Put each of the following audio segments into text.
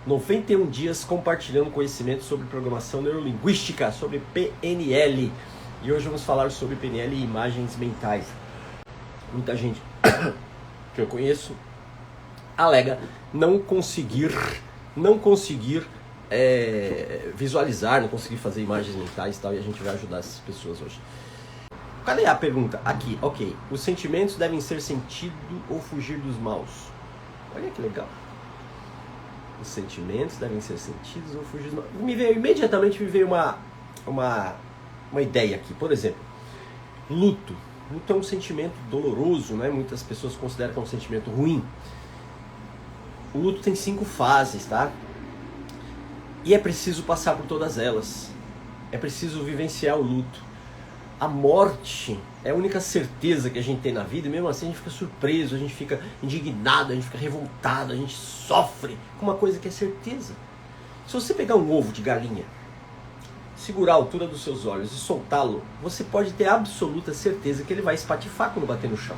91 dias compartilhando conhecimento sobre programação neurolinguística, sobre PNL. E hoje vamos falar sobre PNL e imagens mentais. Muita gente que eu conheço alega não conseguir visualizar, não conseguir fazer imagens mentais e tal, e a gente vai ajudar essas pessoas hoje. Cadê a pergunta? Aqui, ok. Os sentimentos devem ser sentidos ou fugir dos maus. Olha que legal. Os sentimentos devem ser sentidos ou fugir dos maus. Imediatamente me veio uma ideia aqui. Por exemplo, luto. Luto é um sentimento doloroso, né? Muitas pessoas consideram que é um sentimento ruim. O luto tem 5 fases, tá? E é preciso passar por todas elas. É preciso vivenciar o luto. A morte é a única certeza que a gente tem na vida, e mesmo assim a gente fica surpreso, a gente fica indignado, a gente fica revoltado, a gente sofre com uma coisa que é certeza. Se você pegar um ovo de galinha, segurar a altura dos seus olhos e soltá-lo, você pode ter absoluta certeza que ele vai espatifar quando bater no chão.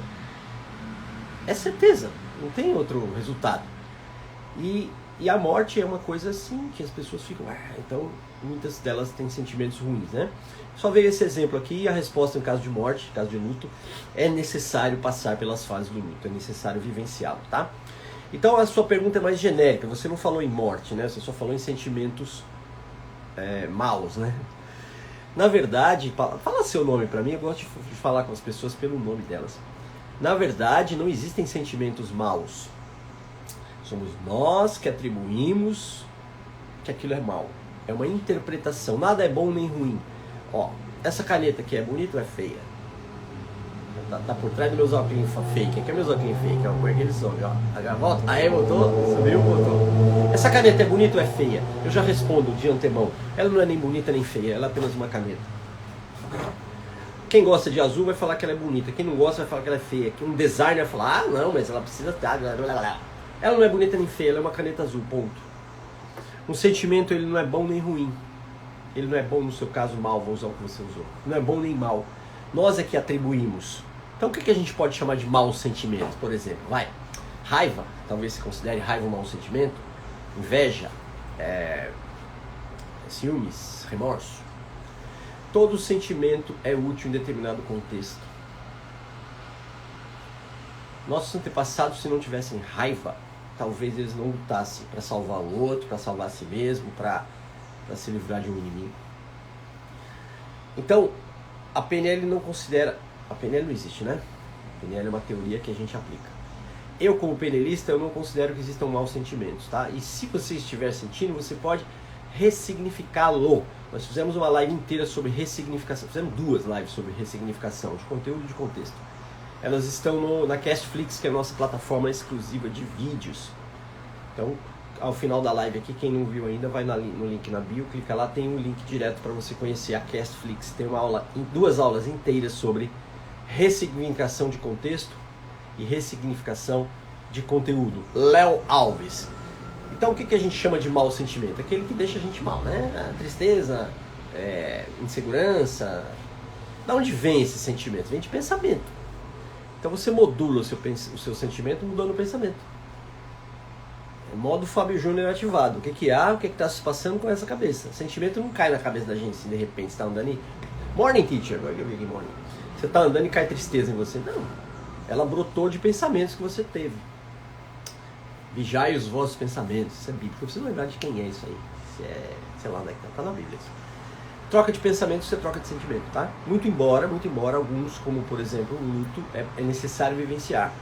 É certeza, não tem outro resultado. E a morte é uma coisa assim, que as pessoas ficam... então, muitas delas têm sentimentos ruins, né? Só veio esse exemplo aqui, e a resposta em caso de morte, em caso de luto, é necessário passar pelas fases do luto, é necessário vivenciá-lo, tá? Então, a sua pergunta é mais genérica, você não falou em morte, né? Você só falou em sentimentos maus, né? Na verdade, fala seu nome pra mim, eu gosto de falar com as pessoas pelo nome delas. Na verdade, não existem sentimentos maus. Somos nós que atribuímos que aquilo é mal. É uma interpretação. Nada é bom nem ruim. Ó, essa caneta aqui é bonita ou é feia? Tá por trás dos meus óculos fake. Aqui é meus óculos fake. Ó, como é que eles são? Ó, volta. Aí botou, subiu, botou. Essa caneta é bonita ou é feia? Eu já respondo de antemão. Ela não é nem bonita nem feia. Ela é apenas uma caneta. Quem gosta de azul vai falar que ela é bonita. Quem não gosta vai falar que ela é feia. Um designer vai falar, não, mas ela precisa estar... Ela não é bonita nem feia, ela é uma caneta azul, ponto. Um sentimento, ele não é bom nem ruim. Ele não é bom, no seu caso, mal, vou usar o que você usou. Não é bom nem mal. Nós é que atribuímos. Então o que a gente pode chamar de mau sentimento, por exemplo? Raiva, talvez se considere raiva um mau sentimento. Inveja, ciúmes, remorso. Todo sentimento é útil em determinado contexto. Nossos antepassados, se não tivessem raiva, talvez eles não lutassem para salvar o outro, para salvar a si mesmo, para se livrar de um inimigo. Então, a PNL não considera... A PNL não existe, né? A PNL é uma teoria que a gente aplica. Eu, como PNLista, eu não considero que existam maus sentimentos, tá? E se você estiver sentindo, você pode ressignificá-lo. Nós fizemos uma live inteira sobre ressignificação. Fizemos 2 lives sobre ressignificação, de conteúdo e de contexto. Elas estão na Castflix, que é a nossa plataforma exclusiva de vídeos. Então, ao final da live aqui, quem não viu ainda, vai no link na bio, clica lá, tem um link direto para você conhecer a Castflix. Tem 2 aulas inteiras sobre ressignificação de contexto e ressignificação de conteúdo. Léo Alves. Então, o que a gente chama de mau sentimento? Aquele que deixa a gente mal, né? A tristeza, insegurança. Da onde vem esse sentimento? Vem de pensamento. Então você modula o seu sentimento mudando o pensamento. É o modo Fábio Júnior ativado. O que há? O que está se passando com essa cabeça? O sentimento não cai na cabeça da gente, assim, de repente você está andando e... Morning, teacher. Morning. Você está andando e cai tristeza em você. Não. Ela brotou de pensamentos que você teve. Vigiai os vossos pensamentos. Isso é bíblico. Eu preciso lembrar de quem é isso aí. Sei lá onde é que está na Bíblia. Troca de pensamento, você troca de sentimento, tá? Muito embora alguns, como por exemplo o luto, é necessário vivenciar.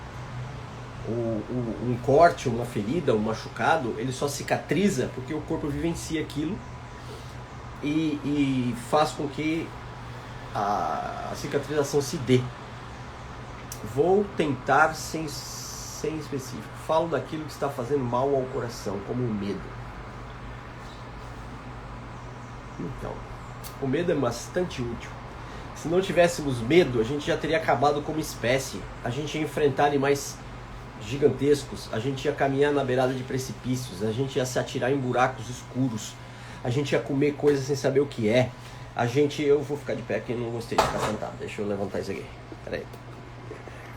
Um corte, uma ferida, um machucado, ele só cicatriza porque o corpo vivencia aquilo e faz com que a cicatrização se dê. Vou tentar sem específico. Falo daquilo que está fazendo mal ao coração, como o medo. Então, o medo é bastante útil. Se não tivéssemos medo, a gente já teria acabado como espécie. A gente ia enfrentar animais gigantescos, a gente ia caminhar na beirada de precipícios, a gente ia se atirar em buracos escuros, a gente ia comer coisas sem saber o que é. Eu vou ficar de pé porque eu não gostei de ficar sentado. Deixa eu levantar isso aqui.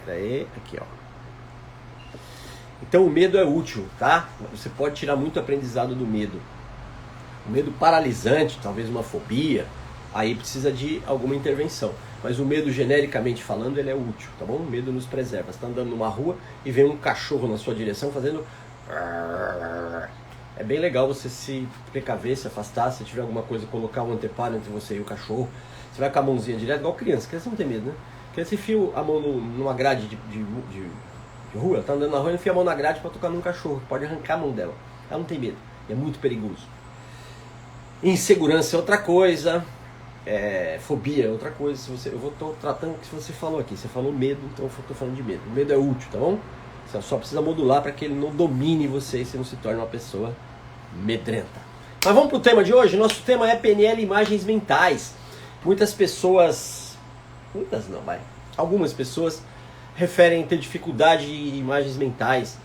Peraí, aqui ó. Então o medo é útil, tá? Você pode tirar muito aprendizado do medo. O medo paralisante, talvez uma fobia, aí precisa de alguma intervenção. Mas o medo, genericamente falando, ele é útil, tá bom? O medo nos preserva. Você está andando numa rua e vem um cachorro na sua direção fazendo... É bem legal você se precaver, se afastar, se tiver alguma coisa, colocar um anteparo entre você e o cachorro. Você vai com a mãozinha direto, igual criança. Criança não tem medo, né? Criança enfia a mão numa grade de rua, ela tá andando na rua e enfia a mão na grade para tocar num cachorro. Pode arrancar a mão dela. Ela não tem medo. E é muito perigoso. Insegurança é outra coisa. Fobia é outra coisa. Eu tô tratando o que você falou aqui. Você falou medo, então eu tô falando de medo. O medo é útil, tá bom? Você só precisa modular para que ele não domine você e você não se torne uma pessoa medrenta. Mas vamos pro tema de hoje. Nosso tema é PNL, imagens mentais. Muitas pessoas... Muitas não, vai. Algumas pessoas referem ter dificuldade em imagens mentais.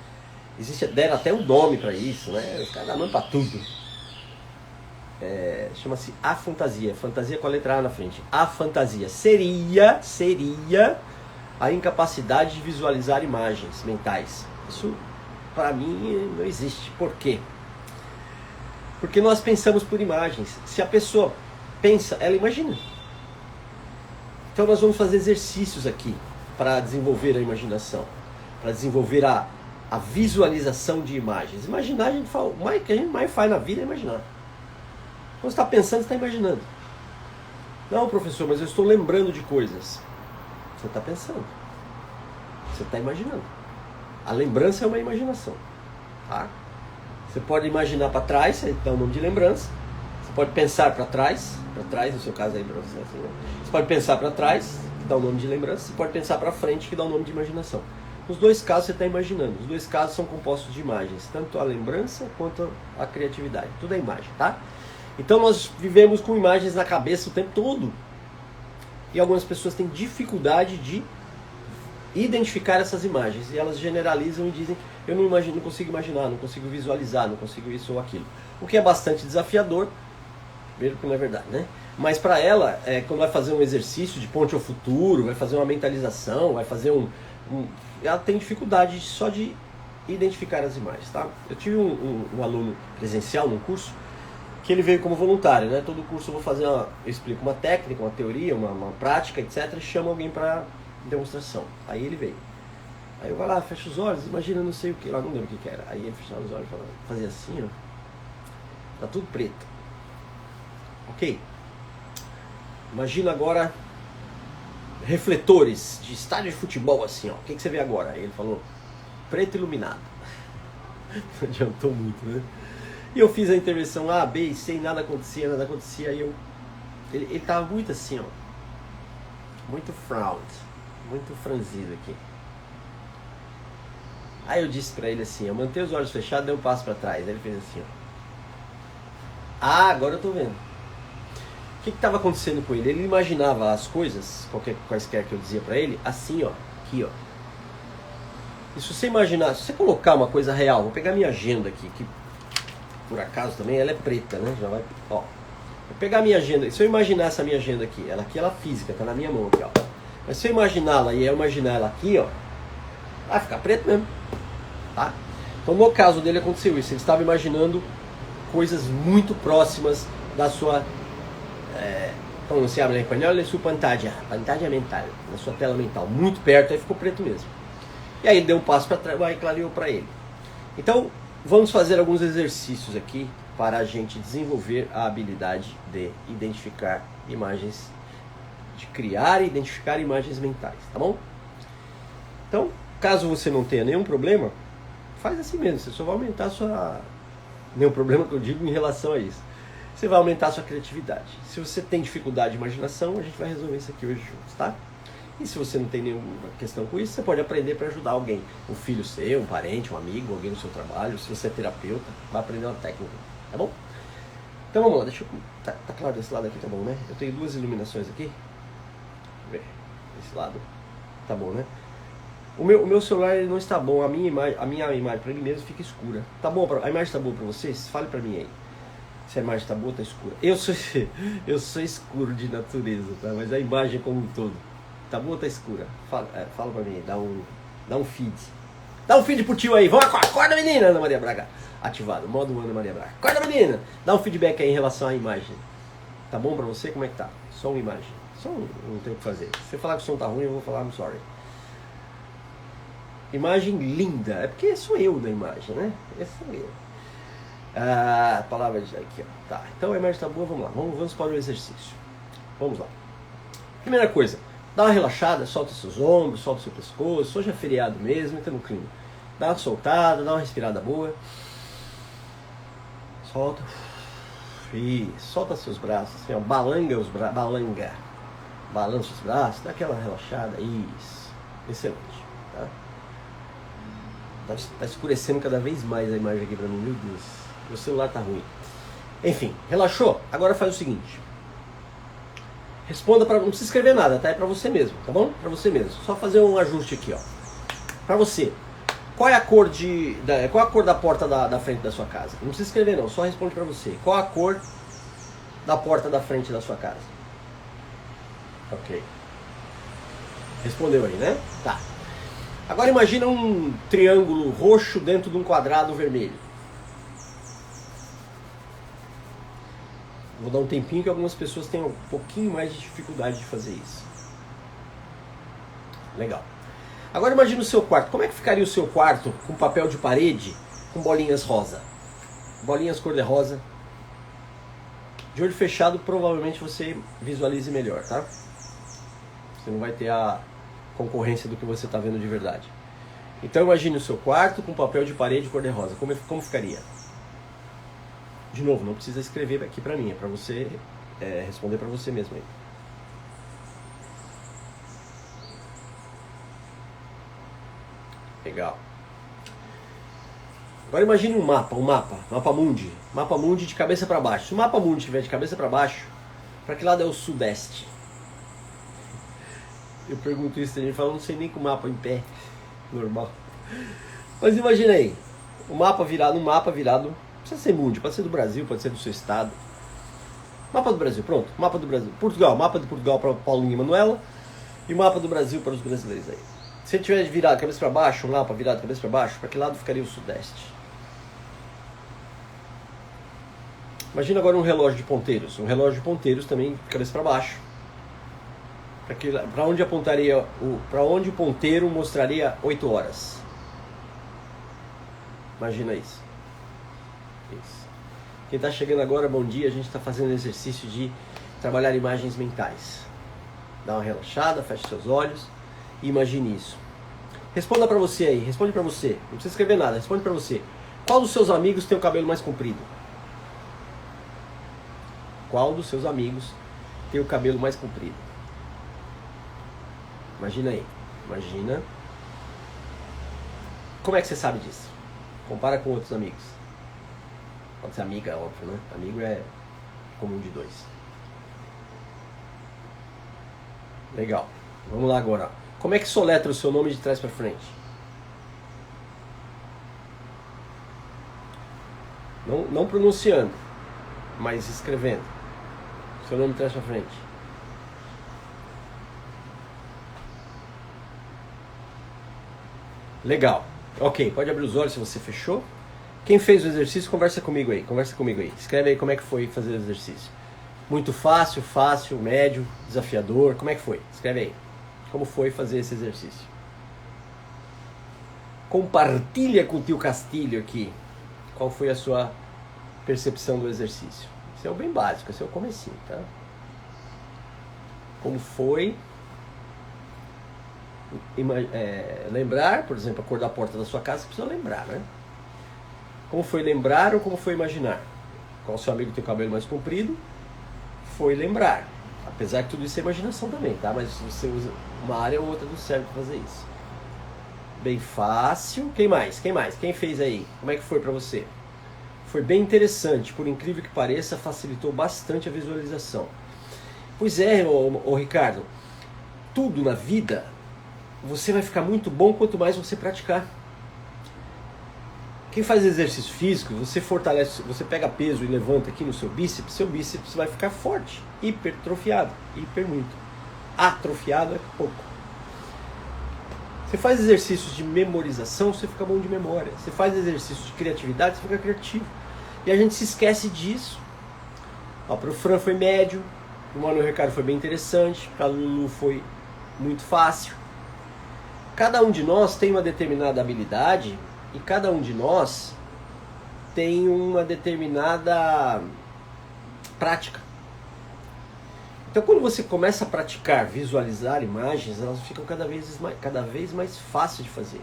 Deram até um nome para isso, né? Os caras dão nome para tudo. Chama-se afantasia. Fantasia com a letra A na frente. Afantasia. Seria a incapacidade de visualizar imagens mentais. Isso, para mim, não existe. Por quê? Porque nós pensamos por imagens. Se a pessoa pensa, ela imagina. Então nós vamos fazer exercícios aqui para desenvolver a imaginação, para desenvolver a visualização de imagens. Imaginar, a gente fala, o que a gente mais faz na vida é imaginar. Quando você está pensando, você está imaginando. Não, professor, mas eu estou lembrando de coisas. Você está pensando. Você está imaginando. A lembrança é uma imaginação. Tá? Você pode imaginar para trás, você dá o nome de lembrança. Você pode pensar para trás, no seu caso aí, para você, assim, né? Você pode pensar para trás, que dá o nome de lembrança. Você pode pensar para frente, que dá o nome de imaginação. Nos dois casos você está imaginando. Os dois casos são compostos de imagens. Tanto a lembrança quanto a criatividade. Tudo é imagem, tá? Então nós vivemos com imagens na cabeça o tempo todo. E algumas pessoas têm dificuldade de identificar essas imagens. E elas generalizam e dizem, eu não consigo imaginar, não consigo visualizar, não consigo isso ou aquilo. O que é bastante desafiador, mesmo que não é verdade, né? Mas para ela, quando vai fazer um exercício de ponte ao futuro, vai fazer uma mentalização, vai fazer ela tem dificuldade só de identificar as imagens, tá? Eu tive um aluno presencial num curso, que ele veio como voluntário, né? Todo curso eu vou eu explico uma técnica, uma teoria, uma prática, etc. E chamo alguém para demonstração. Aí ele veio. Aí eu vou lá, fecha os olhos, imagina não sei o que, lá não lembro o que era. Aí ele fechava os olhos e fazia assim, ó. Tá tudo preto. Ok? Imagina agora refletores de estádio de futebol assim, ó. O que você vê agora? Aí ele falou, preto iluminado. Não adiantou muito, né? E eu fiz a intervenção A, B e C e nada acontecia. Aí ele tava muito assim, ó. Muito frowned. Muito franzido aqui. Aí eu disse pra ele assim, eu mantei os olhos fechados, dei um passo pra trás. Aí ele fez assim, ó. Ah, agora eu tô vendo. O que estava acontecendo com ele? Ele imaginava as coisas, quaisquer que eu dizia pra ele, assim, ó. Aqui, ó. E se você imaginar, se você colocar uma coisa real, vou pegar minha agenda aqui, que por acaso também ela é preta, né? Já vai, ó. Vou pegar minha agenda, se eu imaginar essa minha agenda aqui, ela é física, tá na minha mão aqui, ó. Mas se eu imaginá-la e eu imaginar ela aqui, ó, vai ficar preto mesmo, tá? Então no caso dele aconteceu isso, ele estava imaginando coisas muito próximas da sua, como se habla em espanhol, sua pantalla mental, na sua tela mental, muito perto, aí ficou preto mesmo. E aí ele deu um passo para trás, aí clareou para ele. Então, vamos fazer alguns exercícios aqui para a gente desenvolver a habilidade de identificar imagens, de criar e identificar imagens mentais, tá bom? Então, caso você não tenha nenhum problema, faz assim mesmo, você só vai aumentar a sua... Nenhum problema que eu digo em relação a isso. Você vai aumentar a sua criatividade. Se você tem dificuldade de imaginação, a gente vai resolver isso aqui hoje juntos, tá? E se você não tem nenhuma questão com isso, você pode aprender para ajudar alguém. Um filho seu, um parente, um amigo, alguém no seu trabalho. Se você é terapeuta, vai aprender uma técnica, tá bom? Então vamos lá, deixa eu... Tá claro desse lado aqui, tá bom, né? Eu tenho duas iluminações aqui. Deixa eu ver. Esse lado. Tá bom, né? O meu celular ele não está bom, a minha imagem para ele mesmo fica escura. Tá bom? A imagem está boa para vocês? Fale para mim aí. Se a imagem está boa, está escura. Eu sou escuro de natureza, tá? Mas a imagem como um todo. Tá boa ou tá escura? Fala para mim aí, dá um feed. Dá um feed pro tio aí. Vamos, acorda menina, Ana Maria Braga. Ativado, modo Ana Maria Braga. Acorda menina. Dá um feedback aí em relação à imagem. Tá bom pra você? Como é que tá? Som e imagem. Som não tem o que fazer. Se você falar que o som tá ruim, eu vou falar I'm sorry. Imagem linda. É porque sou eu na imagem, né? Esse sou eu. Palavra de aqui, ó. Tá, então a imagem tá boa, vamos lá. Vamos para o exercício. Vamos lá. Primeira coisa, dá uma relaxada, solta seus ombros, solta seu pescoço. Hoje é feriado mesmo, entra no clima. Dá uma soltada, dá uma respirada boa. Solta. E solta seus braços, assim, ó. Balanga os braços. Balança os braços, dá aquela relaxada. Isso. Excelente. Tá escurecendo cada vez mais a imagem aqui pra mim, meu Deus. Meu celular tá ruim. Enfim, relaxou? Agora faz o seguinte. Responda para, não precisa escrever nada, tá? É pra você mesmo, tá bom? Pra você mesmo. Só fazer um ajuste aqui, ó. Pra você. Qual é a cor da porta da frente da sua casa? Não precisa escrever não, só responde pra você. Qual a cor da porta da frente da sua casa? Ok. Respondeu aí, né? Tá. Agora imagina um triângulo roxo dentro de um quadrado vermelho. Vou dar um tempinho que algumas pessoas têm um pouquinho mais de dificuldade de fazer isso. Legal. Agora imagina o seu quarto. Como é que ficaria o seu quarto com papel de parede com bolinhas rosa? Bolinhas cor-de-rosa. De olho fechado, provavelmente você visualize melhor, tá? Você não vai ter a concorrência do que você está vendo de verdade. Então imagine o seu quarto com papel de parede cor-de-rosa. Como ficaria? De novo, não precisa escrever aqui para mim, é para você responder para você mesmo aí. Legal. Agora imagine um mapa mundi. Mapa mundi de cabeça para baixo. Se o mapa mundi estiver de cabeça para baixo, para que lado é o sudeste? Eu pergunto isso, a gente fala, não sei nem com o mapa em pé, normal. Mas imagina aí, um mapa virado, não precisa ser mundi, pode ser do Brasil, pode ser do seu estado. Mapa do Brasil, pronto, mapa do Brasil. Portugal, mapa de Portugal para Paulinho e Manuela, e mapa do Brasil para os brasileiros aí. Se ele tiver virado de cabeça para baixo, um mapa virado de cabeça para baixo, para que lado ficaria o sudeste? Imagina agora um relógio de ponteiros. Um relógio de ponteiros também de cabeça para baixo. Para onde apontaria para onde o ponteiro mostraria 8 horas? Imagina isso. Quem está chegando agora, bom dia. A gente está fazendo exercício de trabalhar imagens mentais. Dá uma relaxada, feche seus olhos e imagine isso. Responda para você aí, responde para você. Não precisa escrever nada, responde para você. Qual dos seus amigos tem o cabelo mais comprido? Qual dos seus amigos tem o cabelo mais comprido? Imagina aí, imagina. Como é que você sabe disso? Compara com outros amigos. Pode ser amiga, óbvio, né? Amigo é comum de dois. Legal. Vamos lá agora. Como é que soletra o seu nome de trás para frente? Não pronunciando, mas escrevendo. Seu nome de trás para frente. Legal. Ok, pode abrir os olhos se você fechou. Quem fez o exercício, conversa comigo aí. Escreve aí como é que foi fazer o exercício. Muito fácil, médio, desafiador. Como é que foi? Escreve aí. Como foi fazer esse exercício? Compartilha com o tio Castilho aqui. Qual foi a sua percepção do exercício? Esse é o bem básico, esse é o comecinho, tá? Como foi... lembrar, por exemplo, a cor da porta da sua casa, você precisa lembrar, né? Como foi lembrar ou como foi imaginar? Qual seu amigo tem o cabelo mais comprido? Foi lembrar. Apesar que tudo isso é imaginação também, tá? Mas você usa uma área ou outra do cérebro para fazer isso. Bem fácil. Quem mais? Quem fez aí? Como é que foi para você? Foi bem interessante. Por incrível que pareça, facilitou bastante a visualização. Pois é, ô Ricardo. Tudo na vida... você vai ficar muito bom quanto mais você praticar. Quem faz exercício físico, você fortalece, você pega peso e levanta aqui no seu bíceps vai ficar forte, hipertrofiado, muito. Atrofiado é pouco. Você faz exercícios de memorização, você fica bom de memória. Você faz exercícios de criatividade, você fica criativo. E a gente se esquece disso. Para o Fran foi médio, para o Manuel Ricardo foi bem interessante, para a Lulu foi muito fácil. Cada um de nós tem uma determinada habilidade e cada um de nós tem uma determinada prática. Então quando você começa a praticar, visualizar imagens, elas ficam cada vez mais fáceis de fazer.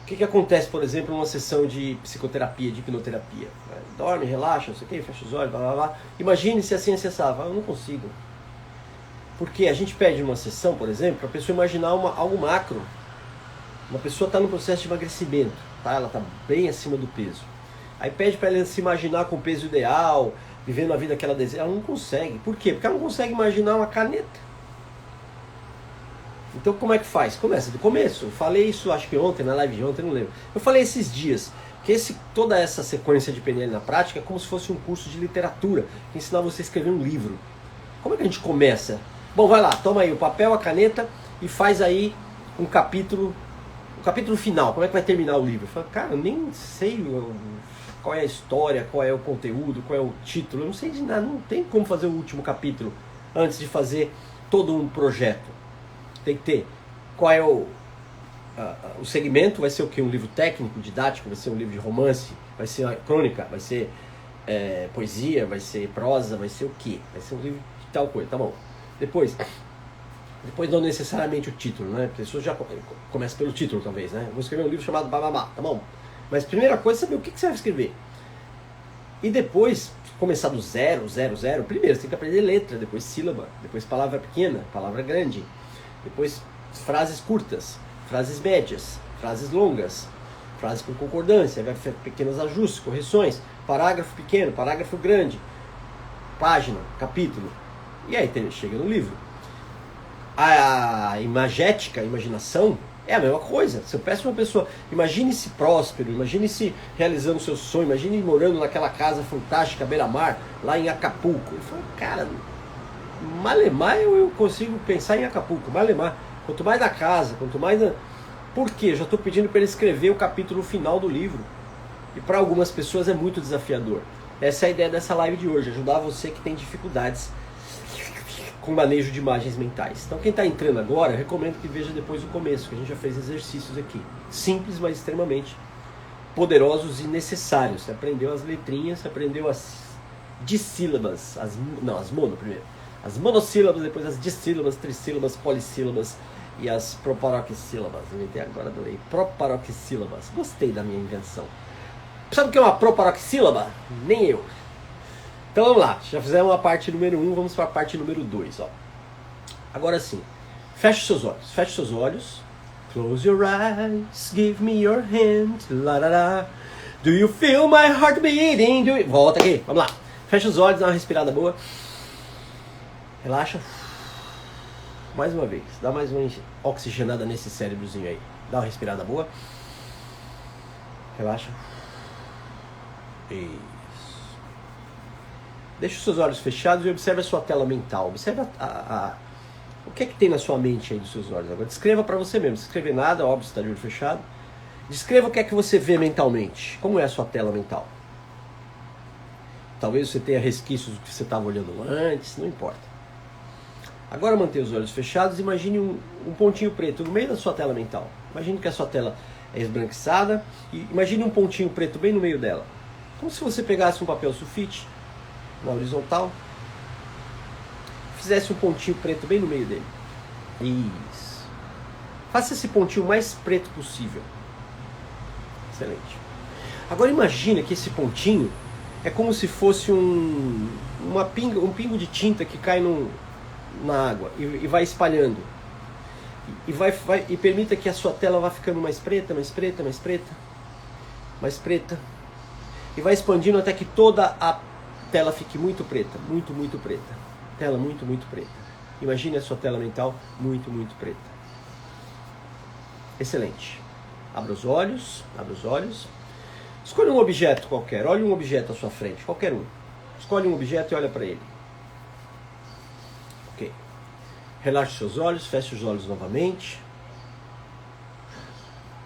O que acontece, por exemplo, numa sessão de psicoterapia, de hipnoterapia? Dorme, relaxa, não sei o que, fecha os olhos, blá blá blá. Imagine se assim acessava. Eu não consigo. Porque a gente pede numa sessão, por exemplo, para a pessoa imaginar algo macro. Uma pessoa está no processo de emagrecimento, tá? Ela está bem acima do peso. Aí pede para ela se imaginar com o peso ideal, vivendo a vida que ela deseja. Ela não consegue. Por quê? Porque ela não consegue imaginar uma caneta. Então como é que faz? Começa do começo. Eu falei isso acho que ontem, na live de ontem, não lembro. Eu falei esses dias que toda essa sequência de PNL na prática é como se fosse um curso de literatura, que ensinar você a escrever um livro. Como é que a gente começa? Bom, vai lá, toma aí o papel, a caneta e faz aí um capítulo final. Como é que vai terminar o livro? Eu falo, cara, eu nem sei qual é a história, qual é o conteúdo, qual é o título. Eu não sei de nada, não tem como fazer o último capítulo antes de fazer todo um projeto. Tem que ter qual é o segmento, vai ser o quê? Um livro técnico, didático, vai ser um livro de romance, vai ser uma crônica, vai ser poesia, vai ser prosa, vai ser o quê? Vai ser um livro de tal coisa, tá bom. Depois não necessariamente o título, né? A pessoa já começa pelo título, talvez, né? Vou escrever um livro chamado Bababá, tá bom? Mas primeira coisa é saber o que você vai escrever. E depois, começar do zero. Primeiro, você tem que aprender letra, depois sílaba, depois palavra pequena, palavra grande. Depois frases curtas, frases médias, frases longas, frases com concordância, vai fazer pequenos ajustes, correções, parágrafo pequeno, parágrafo grande, página, capítulo. E aí chega no livro. A imagética, a imaginação, é a mesma coisa. Se eu peço pra uma pessoa, imagine-se próspero, imagine-se realizando o seu sonho, imagine morando naquela casa fantástica, beira-mar, lá em Acapulco. Eu falo, cara, malemar eu consigo pensar em Acapulco, malemar. Quanto mais da casa, quanto mais da... Por quê? Eu já estou pedindo para ele escrever o capítulo final do livro. E para algumas pessoas é muito desafiador. Essa é a ideia dessa live de hoje, ajudar você que tem dificuldades com manejo de imagens mentais. Então quem está entrando agora, eu recomendo que veja depois o começo, que a gente já fez exercícios aqui. Simples, mas extremamente poderosos e necessários. Você aprendeu as letrinhas, você aprendeu as dissílabas, as mono primeiro. As monossílabas, depois as dissílabas, trissílabas, polissílabas e as proparoxílabas. Inventei agora, adorei. Proparoxílabas. Gostei da minha invenção. Sabe o que é uma proparoxílaba? Nem eu. Então vamos lá, já fizemos a parte número 1, vamos para a parte número 2. Ó. Agora sim, feche seus olhos. Close your eyes, give me your hand. La, la, la. Do you feel my heart beating? Volta aqui, vamos lá. Fecha os olhos, dá uma respirada boa. Relaxa. Mais uma vez, dá mais uma oxigenada nesse cérebrozinho aí. Dá uma respirada boa. Relaxa. Isso. Deixa os seus olhos fechados e observe a sua tela mental. Observe o que é que tem na sua mente aí dos seus olhos. Agora descreva para você mesmo. Se escrever nada, óbvio, você está de olho fechado. Descreva o que é que você vê mentalmente. Como é a sua tela mental? Talvez você tenha resquícios do que você estava olhando antes, não importa. Agora mantenha os olhos fechados e imagine um pontinho preto no meio da sua tela mental. Imagine que a sua tela é esbranquiçada e imagine um pontinho preto bem no meio dela. Como se você pegasse um papel sulfite na horizontal, fizesse um pontinho preto bem no meio dele. Isso. Faça esse pontinho mais preto possível. Excelente. Agora imagine que esse pontinho é como se fosse um pingo de tinta que cai na água e vai espalhando. E permita que a sua tela vá ficando mais preta, mais preta, mais preta, mais preta. E vai expandindo até que toda a tela fique muito preta, muito, muito preta. Tela muito, muito preta. Imagine a sua tela mental muito, muito preta. Excelente. Abra os olhos, abra os olhos. Escolha um objeto qualquer, olhe um objeto à sua frente, qualquer um. Escolhe um objeto e olha para ele. Ok. Relaxe seus olhos, feche os olhos novamente.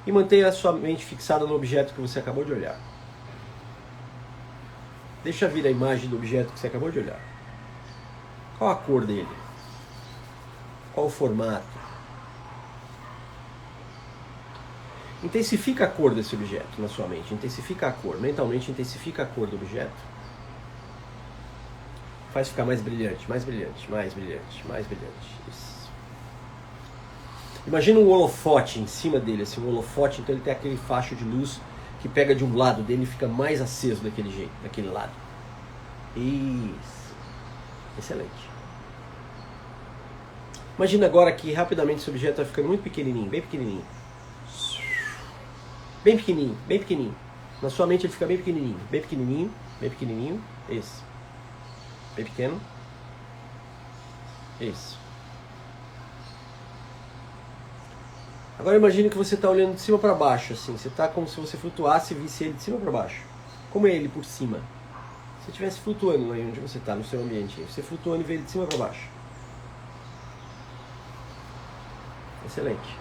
e mantenha a sua mente fixada no objeto que você acabou de olhar. Deixa vir a imagem do objeto que você acabou de olhar. Qual a cor dele? Qual o formato? Intensifica a cor desse objeto na sua mente. Intensifica a cor. Mentalmente intensifica a cor do objeto. Faz ficar mais brilhante, mais brilhante, mais brilhante, mais brilhante. Isso. Imagina um holofote em cima dele, assim, um holofote, então ele tem aquele facho de luz que pega de um lado dele e fica mais aceso daquele jeito, daquele lado. Isso. Excelente. Imagina agora que rapidamente esse objeto vai ficando muito pequenininho, bem pequenininho. Bem pequenininho, bem pequenininho. Na sua mente ele fica bem pequenininho, bem pequenininho, bem pequenininho. Isso. Bem pequeno. Isso. Agora imagine que você está olhando de cima para baixo, assim. Você está como se você flutuasse e visse ele de cima para baixo. Como é ele por cima? Se você estivesse flutuando aí onde você está, no seu ambiente. Você flutuando e vê ele de cima para baixo. Excelente.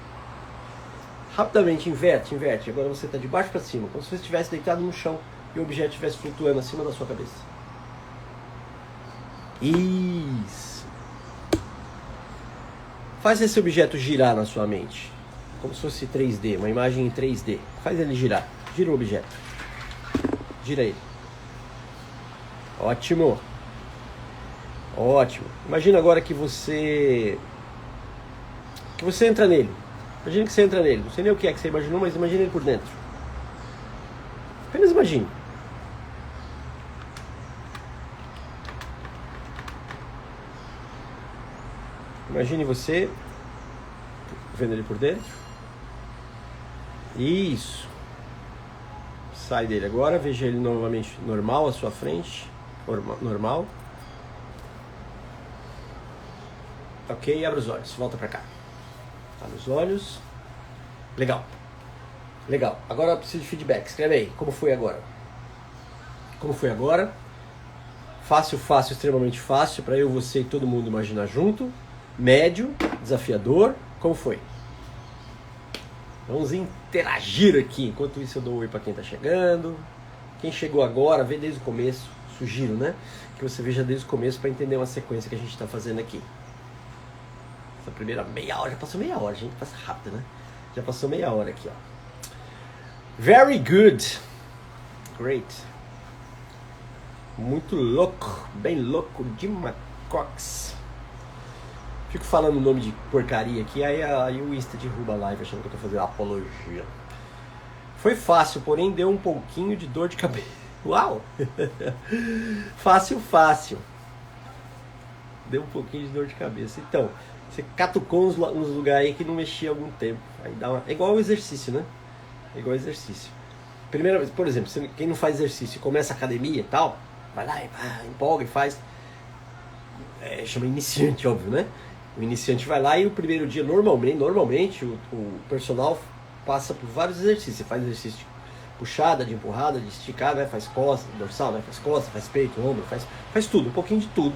Rapidamente, inverte. Agora você está de baixo para cima, como se você estivesse deitado no chão e o objeto estivesse flutuando acima da sua cabeça. Isso. Faz esse objeto girar na sua mente, como se fosse 3D, uma imagem em 3D. Faz ele girar. Gira o objeto. Gira ele. Ótimo. Ótimo. Imagina agora que você entra nele. Imagina que você entra nele. Não sei nem o que é que você imaginou, mas imagina ele por dentro. Apenas imagine. Imagine você vendo ele por dentro. Isso. Sai dele agora, veja ele novamente normal à sua frente. Normal. Ok, abre os olhos, volta pra cá. Abre os olhos. Legal. Legal. Agora eu preciso de feedback. Escreve aí, como foi agora? Como foi agora? Fácil, fácil, extremamente fácil, pra eu, você e todo mundo imaginar junto. Médio, desafiador, como foi? Vamos interagir aqui. Enquanto isso eu dou um oi para quem está chegando. Quem chegou agora, vê desde o começo. Sugiro, né? Que você veja desde o começo para entender uma sequência que a gente está fazendo aqui. Essa primeira meia hora, já passou meia hora, gente, passa rápido, né? Já passou meia hora aqui, ó. Very good. Great. Muito louco, bem louco, Jim Cox. Fico falando o nome de porcaria aqui, aí o Insta derruba a live achando que eu tô fazendo apologia. Foi fácil, porém deu um pouquinho de dor de cabeça. Uau! Fácil, fácil. Deu um pouquinho de dor de cabeça. Então, você catucou uns lugares aí que não mexia há algum tempo. Aí dá uma... É igual ao exercício, né? É igual ao exercício. Primeira vez, por exemplo, quem não faz exercício e começa a academia e tal, vai lá e empolga e faz. Chama iniciante, óbvio, né? O iniciante vai lá e o primeiro dia, normalmente o personal passa por vários exercícios. Você faz exercício de puxada, de empurrada, de esticada, né? Faz costas, dorsal, né? Faz costas, faz peito, ombro, faz tudo, um pouquinho de tudo.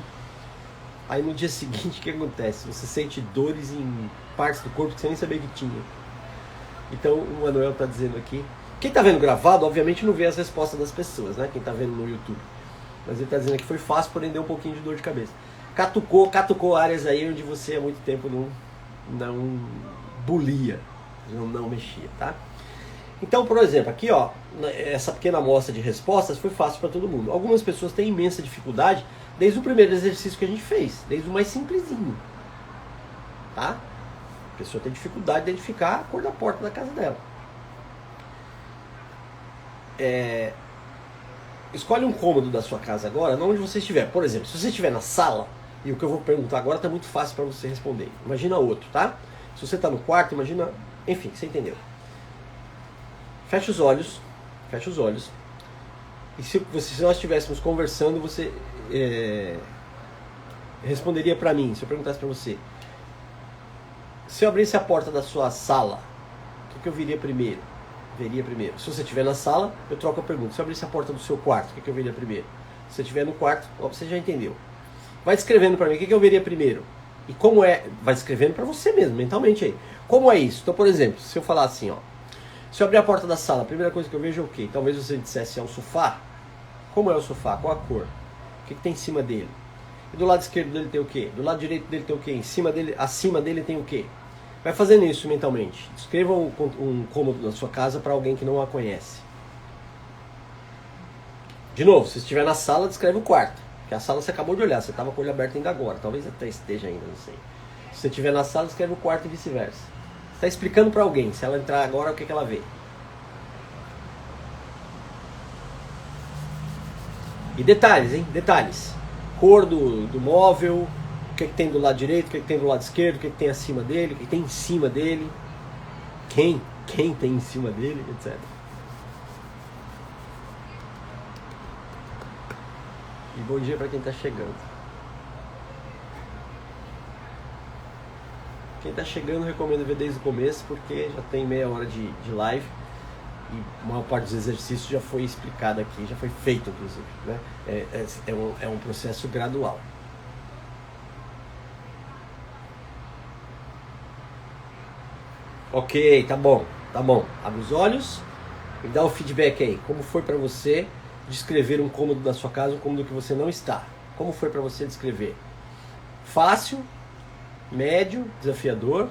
Aí no dia seguinte, o que acontece? Você sente dores em partes do corpo que você nem sabia que tinha. Então o Manuel está dizendo aqui. Quem está vendo gravado, obviamente não vê as respostas das pessoas, né? Quem está vendo no YouTube. Mas ele está dizendo que foi fácil, porém deu um pouquinho de dor de cabeça. Catucou áreas aí onde você há muito tempo não bulia, não mexia, tá? Então, por exemplo, aqui ó, essa pequena amostra de respostas foi fácil para todo mundo. Algumas pessoas têm imensa dificuldade desde o primeiro exercício que a gente fez, desde o mais simplesinho, tá? A pessoa tem dificuldade de identificar a cor da porta da casa dela. Escolhe um cômodo da sua casa agora, onde você estiver. Por exemplo, se você estiver na sala, e o que eu vou perguntar agora está muito fácil para você responder. Imagina outro, tá? Se você está no quarto, imagina... Enfim, você entendeu. Fecha os olhos. E se nós estivéssemos conversando, você responderia para mim, se eu perguntasse para você. Se eu abrisse a porta da sua sala, o que eu veria primeiro? Veria primeiro. Se você estiver na sala, eu troco a pergunta. Se eu abrisse a porta do seu quarto, o que eu veria primeiro? Se você estiver no quarto, você já entendeu. Vai descrevendo para mim o que eu veria primeiro. E como é... Vai descrevendo para você mesmo, mentalmente aí. Como é isso? Então, por exemplo, se eu falar assim, ó. Se eu abrir a porta da sala, a primeira coisa que eu vejo é o quê? Talvez você dissesse, é um sofá. Como é o sofá? Qual a cor? O que tem em cima dele? E do lado esquerdo dele tem o quê? Do lado direito dele tem o quê? Em cima dele, acima dele tem o quê? Vai fazendo isso mentalmente. Descreva um cômodo da sua casa para alguém que não a conhece. De novo, se estiver na sala, descreve o quarto. Porque a sala você acabou de olhar, você estava com o olho aberto ainda agora. Talvez até esteja ainda, não sei. Se você estiver na sala, descreve o quarto e vice-versa. Você está explicando para alguém. Se ela entrar agora, o que ela vê? E detalhes, hein? Detalhes. Cor do móvel, o que tem do lado direito, o que tem do lado esquerdo, o que tem acima dele, o que tem em cima dele, quem tem em cima dele, etc. E bom dia para quem está chegando. Quem está chegando, recomendo ver desde o começo, porque já tem meia hora de live. E a maior parte dos exercícios já foi explicado aqui, já foi feito, inclusive. Né? É um processo gradual. Ok, tá bom. Abre os olhos e dá o feedback aí. Como foi para você descrever um cômodo da sua casa, um cômodo que você não está? Como foi para você descrever? Fácil, médio, desafiador?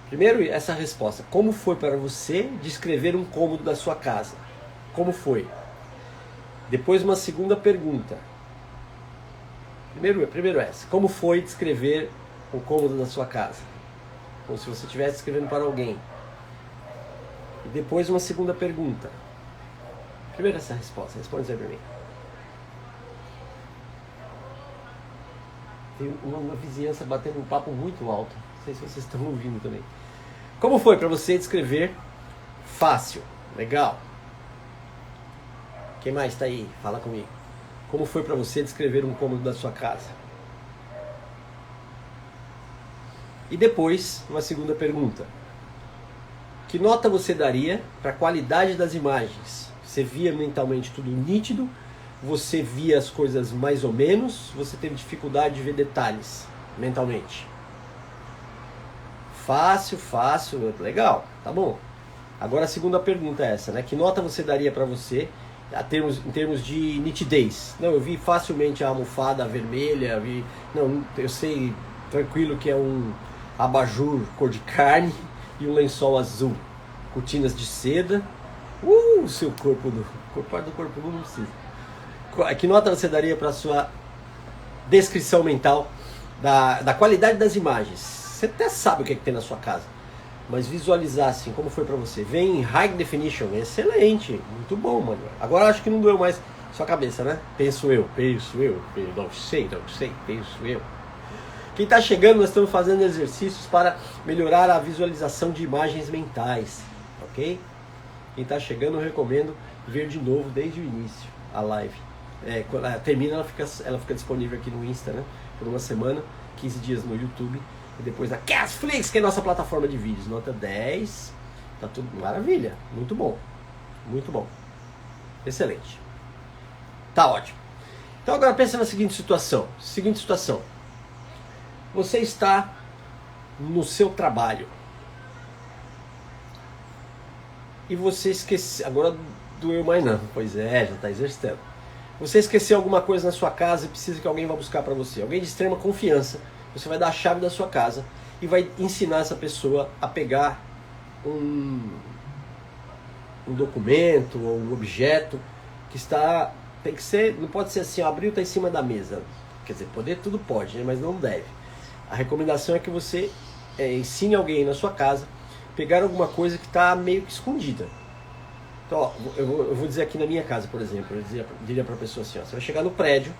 Primeiro, essa resposta. Como foi para você descrever um cômodo da sua casa? Como foi? Depois, uma segunda pergunta. Primeiro essa. Como foi descrever o cômodo da sua casa? Como se você estivesse escrevendo para alguém. E depois, uma segunda pergunta. Primeiro essa resposta. Responde isso aí para mim. Tem uma vizinhança batendo um papo muito alto. Não sei se vocês estão ouvindo também. Como foi para você descrever? Fácil. Legal. Quem mais está aí? Fala comigo. Como foi para você descrever um cômodo da sua casa? E depois, uma segunda pergunta. Que nota você daria para a qualidade das imagens? Você via mentalmente tudo nítido? Você via as coisas mais ou menos? Você teve dificuldade de ver detalhes mentalmente? Fácil, legal, tá bom. Agora a segunda pergunta é essa, né? Que nota você daria para você em termos de nitidez? Não, eu vi facilmente a almofada vermelha, eu sei tranquilo que é um abajur cor de carne e um lençol azul, cortinas de seda. O seu corpo do corpo não precisa. Que nota você daria para a sua descrição mental da qualidade das imagens? Você até sabe o que tem na sua casa, mas visualizar assim, como foi para você? Vem em high definition, excelente, muito bom, mano. Agora acho que não doeu mais sua cabeça, né? Penso eu, não sei, penso eu. Quem está chegando, nós estamos fazendo exercícios para melhorar a visualização de imagens mentais, ok? Quem está chegando, eu recomendo ver de novo desde o início a live. Quando ela termina, ela fica disponível aqui no Insta, né? Por uma semana, 15 dias no YouTube. E depois na Castflix, que é a nossa plataforma de vídeos. Nota 10. Tá tudo maravilha. Muito bom. Muito bom. Excelente. Tá ótimo. Então agora pensa na seguinte situação. Você está no seu trabalho. E você esqueceu. Agora doeu mais não. Pois é, já está exercitando. Você esqueceu alguma coisa na sua casa e precisa que alguém vá buscar para você. Alguém de extrema confiança. Você vai dar a chave da sua casa e vai ensinar essa pessoa a pegar um documento ou um objeto que tem que ser, não pode ser assim, abriu, está em cima da mesa. Quer dizer, poder tudo pode, né, mas não deve. A recomendação é que você ensine alguém na sua casa a pegar alguma coisa que está meio que escondida. Então, ó, eu vou dizer aqui na minha casa, por exemplo, eu diria para a pessoa assim, ó, você vai chegar no prédio,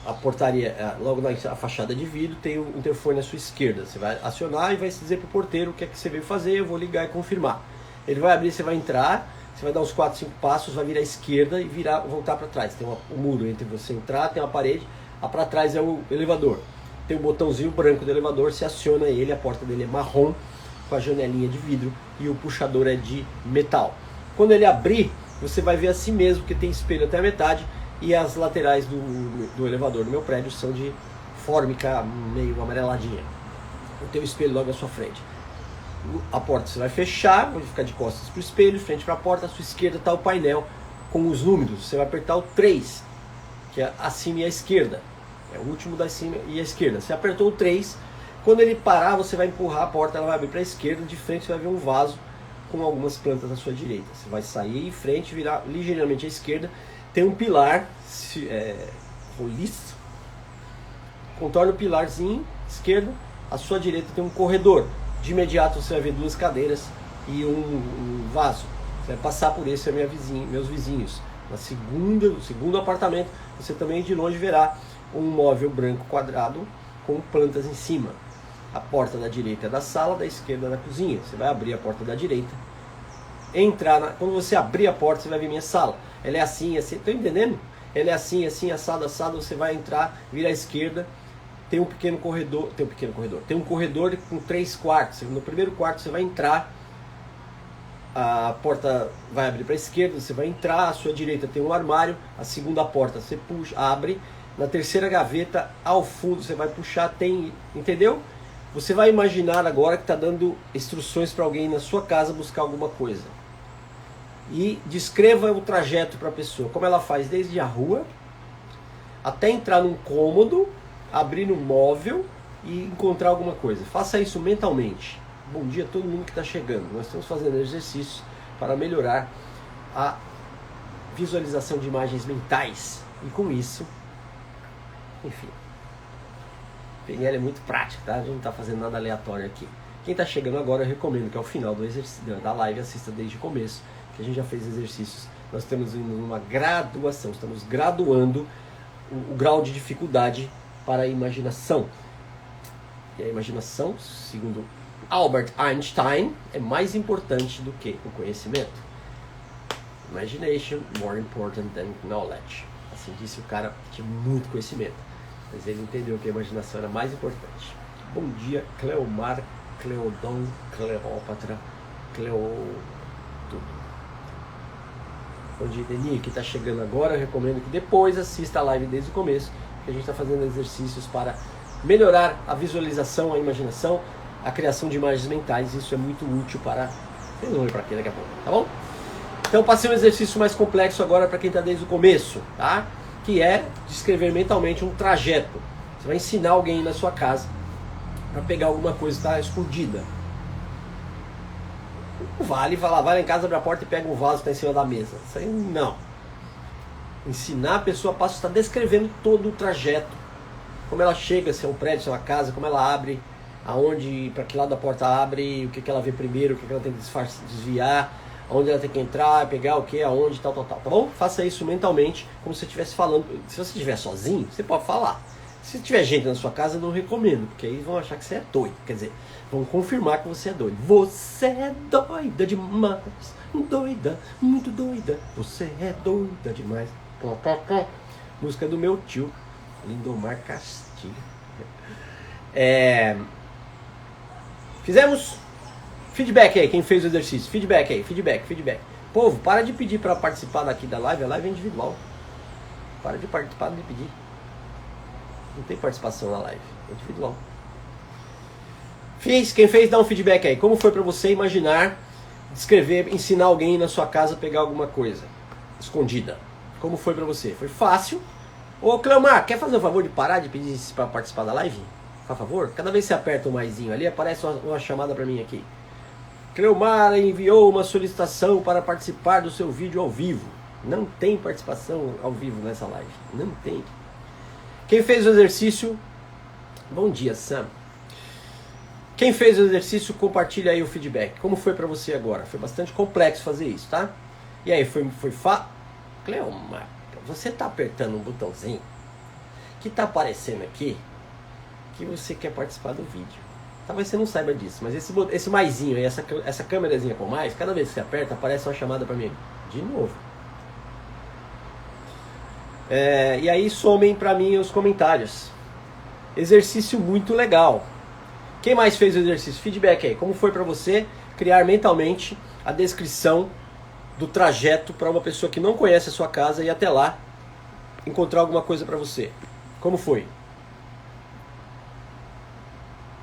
a portaria, logo na fachada de vidro, tem um interfone à sua esquerda. Você vai acionar e vai dizer para o porteiro o que é que você veio fazer, eu vou ligar e confirmar. Ele vai abrir, você vai entrar, você vai dar uns 4, 5 passos, vai virar à esquerda e voltar para trás. Tem um muro entre você entrar, tem uma parede, para trás é o elevador. Tem um botãozinho branco do elevador, você aciona ele, a porta dele é marrom, com a janelinha de vidro e o puxador é de metal. Quando ele abrir, você vai ver assim mesmo, que tem espelho até a metade, e as laterais do elevador do meu prédio são de fórmica meio amareladinha. Tem um espelho logo à sua frente. A porta você vai fechar, vai ficar de costas para o espelho, frente para a porta, à sua esquerda está o painel com os números. Você vai apertar o 3, que é acima e a esquerda. É o último da cima e a esquerda. Você apertou o 3, quando ele parar, você vai empurrar a porta, ela vai abrir para a esquerda, de frente você vai ver um vaso com algumas plantas à sua direita. Você vai sair em frente, virar ligeiramente à esquerda, tem um pilar roliço, contorna o pilarzinho esquerdo, à sua direita tem um corredor. De imediato você vai ver 2 cadeiras e um vaso. Você vai passar por esse, é meus vizinhos. No segundo apartamento, você também de longe verá um móvel branco quadrado com plantas em cima. A porta da direita é da sala, da esquerda é da cozinha. Você vai abrir a porta da direita. Quando você abrir a porta, você vai ver minha sala. Ela é assim, assim, estão entendendo? Ela é assim, assim, assado, assado. Você vai entrar, vira à esquerda. Tem um corredor, tem um corredor com 3 quartos. No primeiro quarto você vai entrar, a porta vai abrir para a esquerda, você vai entrar, à sua direita tem um armário, a segunda porta você puxa, abre, na terceira gaveta ao fundo você vai puxar, entendeu? Você vai imaginar agora que está dando instruções para alguém na sua casa buscar alguma coisa. E descreva o trajeto para a pessoa, como ela faz desde a rua até entrar num cômodo, abrir no móvel e encontrar alguma coisa. Faça isso mentalmente. Bom dia a todo mundo que está chegando. Nós estamos fazendo exercícios para melhorar a visualização de imagens mentais. E com isso, enfim, a PNL é muito prática, tá? A gente não está fazendo nada aleatório aqui. Quem está chegando agora, eu recomendo que ao final da live assista desde o começo, que a gente já fez exercícios. Nós estamos indo numa graduação, estamos graduando o grau de dificuldade para a imaginação. E a imaginação, segundo Albert Einstein, é mais importante do que o conhecimento. Imagination more important than knowledge. Assim disse o cara que tinha muito conhecimento, mas ele entendeu que a imaginação era mais importante. Bom dia, Cleomar, Cleodon, Cleópatra, tudo. Bom dia, Denis, que está chegando agora. Eu recomendo que depois assista a live desde o começo, que a gente está fazendo exercícios para melhorar a visualização, a imaginação, a criação de imagens mentais. Isso é muito útil para... Vocês vão ver para aqui daqui a pouco, tá bom? Então passei um exercício mais complexo agora para quem está desde o começo, tá? Que é descrever mentalmente um trajeto. Você vai ensinar alguém na sua casa para pegar alguma coisa que está escondida. Vai lá em casa, abre a porta e pega um vaso que está em cima da mesa. Isso aí não. Ensinar a pessoa a passo, está descrevendo todo o trajeto. Como ela chega, se é um prédio, se é uma casa, como ela abre, aonde, para que lado a porta abre, o que ela vê primeiro, o que ela tem que desviar, aonde ela tem que entrar, pegar o que, aonde, tal, tá bom? Faça isso mentalmente, como se você estivesse falando. Se você estiver sozinho, você pode falar. Se tiver gente na sua casa, eu não recomendo, porque aí vão achar que você é doido. Quer dizer, vão confirmar que você é doido. Você é doida demais, doida, muito doida. Você é doida demais. Música do meu tio, Lindomar Castilho. Fizemos feedback aí, quem fez o exercício. Feedback aí, feedback. Povo, para de pedir para participar daqui da live. A live é individual. Para de participar, de pedir. Não tem participação na live, é individual. Quem fez, dá um feedback aí. Como foi para você imaginar, descrever, ensinar alguém na sua casa a pegar alguma coisa escondida? Como foi para você? Foi fácil? Ô Cleomar, quer fazer o favor de parar de pedir para participar da live? Por favor? Cada vez que você aperta o maisinho ali, aparece uma chamada para mim aqui. Cleomar enviou uma solicitação para participar do seu vídeo ao vivo. Não tem participação ao vivo nessa live. Não tem. Quem fez o exercício... Bom dia, Sam. Quem fez o exercício, compartilha aí o feedback. Como foi para você agora? Foi bastante complexo fazer isso, tá? E aí, foi Cleomar, você tá apertando um botãozinho que tá aparecendo aqui que você quer participar do vídeo. Talvez você não saiba disso, mas esse maisinho aí, essa câmerazinha com mais, cada vez que você aperta, aparece uma chamada para mim. De novo. E aí somem para mim os comentários. Exercício muito legal. Quem mais fez o exercício? Feedback aí. Como foi para você criar mentalmente a descrição do trajeto para uma pessoa que não conhece a sua casa e até lá encontrar alguma coisa para você? Como foi?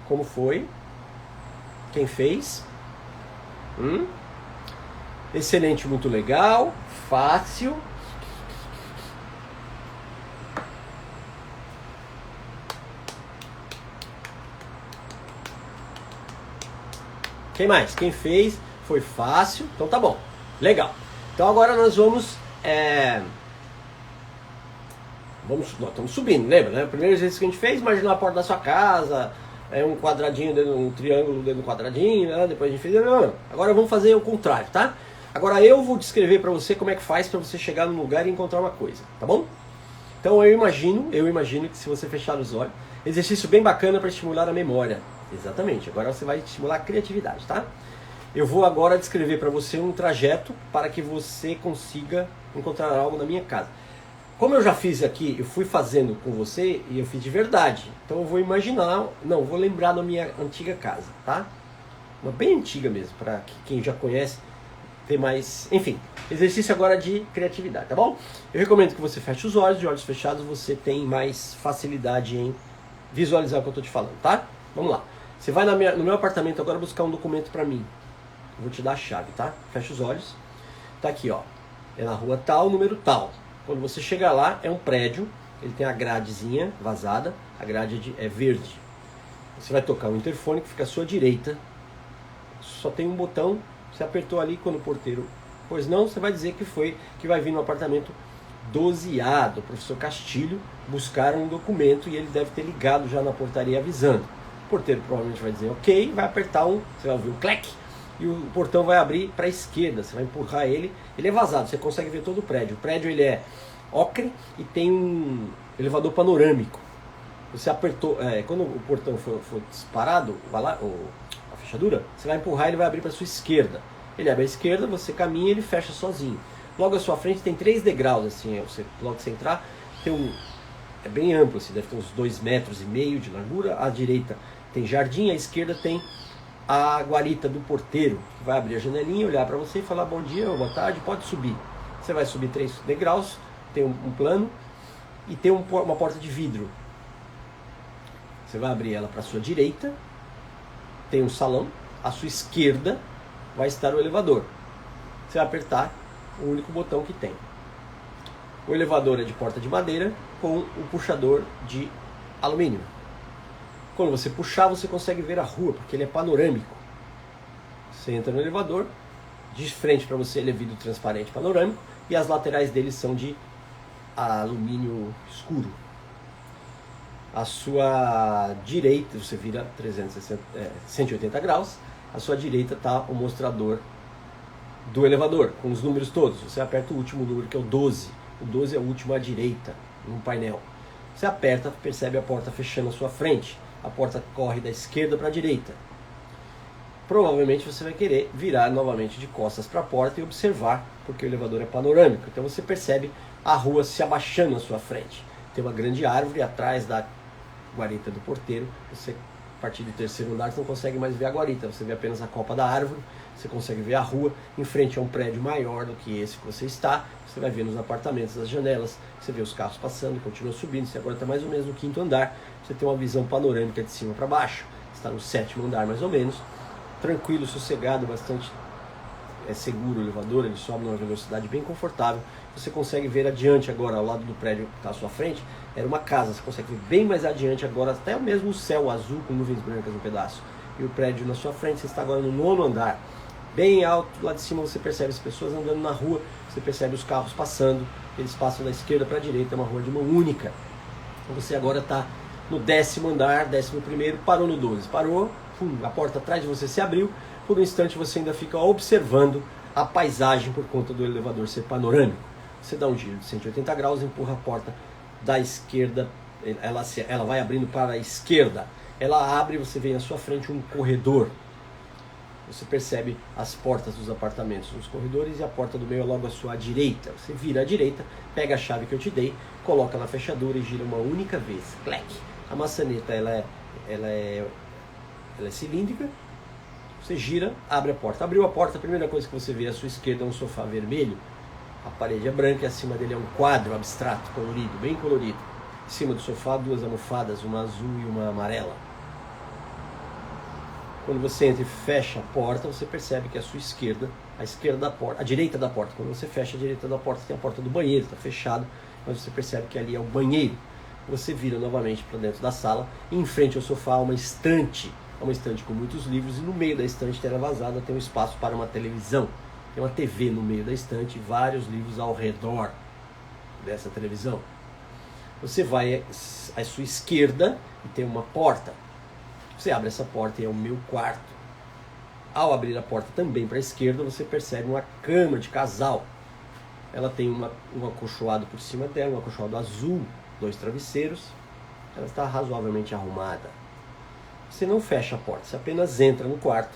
Como foi? Quem fez? Excelente, muito legal, fácil. Quem mais? Quem fez? Foi fácil, então tá bom. Legal. Então agora nós vamos... nós estamos subindo, lembra? Né? O primeiro exercício que a gente fez, imaginar a porta da sua casa, um quadradinho, um triângulo dentro do quadradinho, né? Depois a gente fez... Não. Agora vamos fazer o contrário, tá? Agora eu vou descrever para você como é que faz para você chegar num lugar e encontrar uma coisa, tá bom? Então eu imagino que se você fechar os olhos, exercício bem bacana para estimular a memória. Exatamente, agora você vai estimular a criatividade, tá? Eu vou agora descrever para você um trajeto para que você consiga encontrar algo na minha casa. Como eu já fiz aqui, eu fui fazendo com você e eu fiz de verdade. Então eu vou imaginar, não, vou lembrar da minha antiga casa, tá? Uma bem antiga mesmo, para quem já conhece ter mais... Enfim, exercício agora de criatividade, tá bom? Eu recomendo que você feche os olhos, de olhos fechados você tem mais facilidade em visualizar o que eu estou te falando, tá? Vamos lá. Você vai no meu apartamento agora buscar um documento para mim. Eu vou te dar a chave, tá? Fecha os olhos. Tá aqui, ó. É na rua tal, número tal. Quando você chegar lá, é um prédio. Ele tem a gradezinha vazada. A grade é verde. Você vai tocar o interfone que fica à sua direita. Só tem um botão. Você apertou ali quando o porteiro... Pois não, você vai dizer que vai vir no apartamento 12A do professor Castilho buscar um documento e ele deve ter ligado já na portaria avisando. O porteiro provavelmente vai dizer ok, vai apertar você vai ouvir um clec e o portão vai abrir para a esquerda, você vai empurrar ele é vazado, você consegue ver todo o prédio. O prédio ele é ocre e tem um elevador panorâmico. Você apertou, quando o portão for disparado, a fechadura, você vai empurrar e ele vai abrir para a sua esquerda. Ele abre à esquerda, você caminha e ele fecha sozinho. Logo à sua frente tem 3 degraus, assim, logo que você entrar, tem é bem amplo, assim, deve ter uns 2,5 metros de largura. À direita tem jardim, à esquerda tem a guarita do porteiro, que vai abrir a janelinha, olhar para você e falar bom dia ou boa tarde, pode subir. Você vai subir 3 degraus, tem um plano e tem uma porta de vidro. Você vai abrir ela para a sua direita, tem um salão, à sua esquerda vai estar o elevador. Você vai apertar o único botão que tem. O elevador é de porta de madeira com o puxador de alumínio. Quando você puxar, você consegue ver a rua, porque ele é panorâmico. Você entra no elevador, de frente para você ele é vidro transparente panorâmico e as laterais dele são de alumínio escuro. À sua direita, você vira 180 graus, à sua direita está o mostrador do elevador, com os números todos. Você aperta o último número, que é o 12. O 12 é o último à direita, no painel. Você aperta, percebe a porta fechando à sua frente. A porta corre da esquerda para a direita. Provavelmente você vai querer virar novamente de costas para a porta e observar, porque o elevador é panorâmico. Então você percebe a rua se abaixando à sua frente. Tem uma grande árvore atrás da guarita do porteiro. Você, a partir do 3º andar, você não consegue mais ver a guarita. Você vê apenas a copa da árvore. Você consegue ver a rua. Em frente a um prédio maior do que esse que você está. Você vai ver nos apartamentos as janelas. Você vê os carros passando, continua subindo. Você agora está mais ou menos no 5º andar. Você tem uma visão panorâmica de cima para baixo. Está no 7º andar mais ou menos. Tranquilo, sossegado, bastante seguro o elevador. Ele sobe numa velocidade bem confortável. Você consegue ver adiante agora, ao lado do prédio que está à sua frente. Era uma casa, você consegue ver bem mais adiante agora, até o mesmo céu azul com nuvens brancas no pedaço. E o prédio na sua frente, você está agora no 9º andar. Bem alto, lá de cima você percebe as pessoas andando na rua, você percebe os carros passando, eles passam da esquerda para a direita, é uma rua de mão única. Então você agora está no 10º andar, 11º, parou no 12. Parou, a porta atrás de você se abriu, por um instante você ainda fica observando a paisagem por conta do elevador ser panorâmico. Você dá um giro de 180 graus, empurra a porta da esquerda, ela vai abrindo para a esquerda. Ela abre e você vê na sua frente um corredor. Você percebe as portas dos apartamentos nos corredores e a porta do meio é logo à sua direita. Você vira à direita, pega a chave que eu te dei, coloca na fechadura e gira uma única vez. Clec! A maçaneta ela é cilíndrica. Você gira, abre a porta. Abriu a porta, a primeira coisa que você vê à sua esquerda é um sofá vermelho. A parede é branca e acima dele é um quadro abstrato, colorido, bem colorido. Em cima do sofá, 2 almofadas, uma azul e uma amarela. Quando você entra e fecha a porta, você percebe que a sua esquerda, a esquerda da porta, a direita da porta, quando você fecha a direita da porta, tem a porta do banheiro, está fechado, mas você percebe que ali é o banheiro. Você vira novamente para dentro da sala, e em frente ao sofá há uma estante com muitos livros, e no meio da estante, tela vazada, tem um espaço para uma televisão. Tem uma TV no meio da estante e vários livros ao redor dessa televisão. Você vai à sua esquerda e tem uma porta. Você abre essa porta e é o meu quarto. Ao abrir a porta também para a esquerda, você percebe uma cama de casal. Ela tem um acolchoado por cima dela, um acolchoado azul, 2 travesseiros. Ela está razoavelmente arrumada. Você não fecha a porta, você apenas entra no quarto.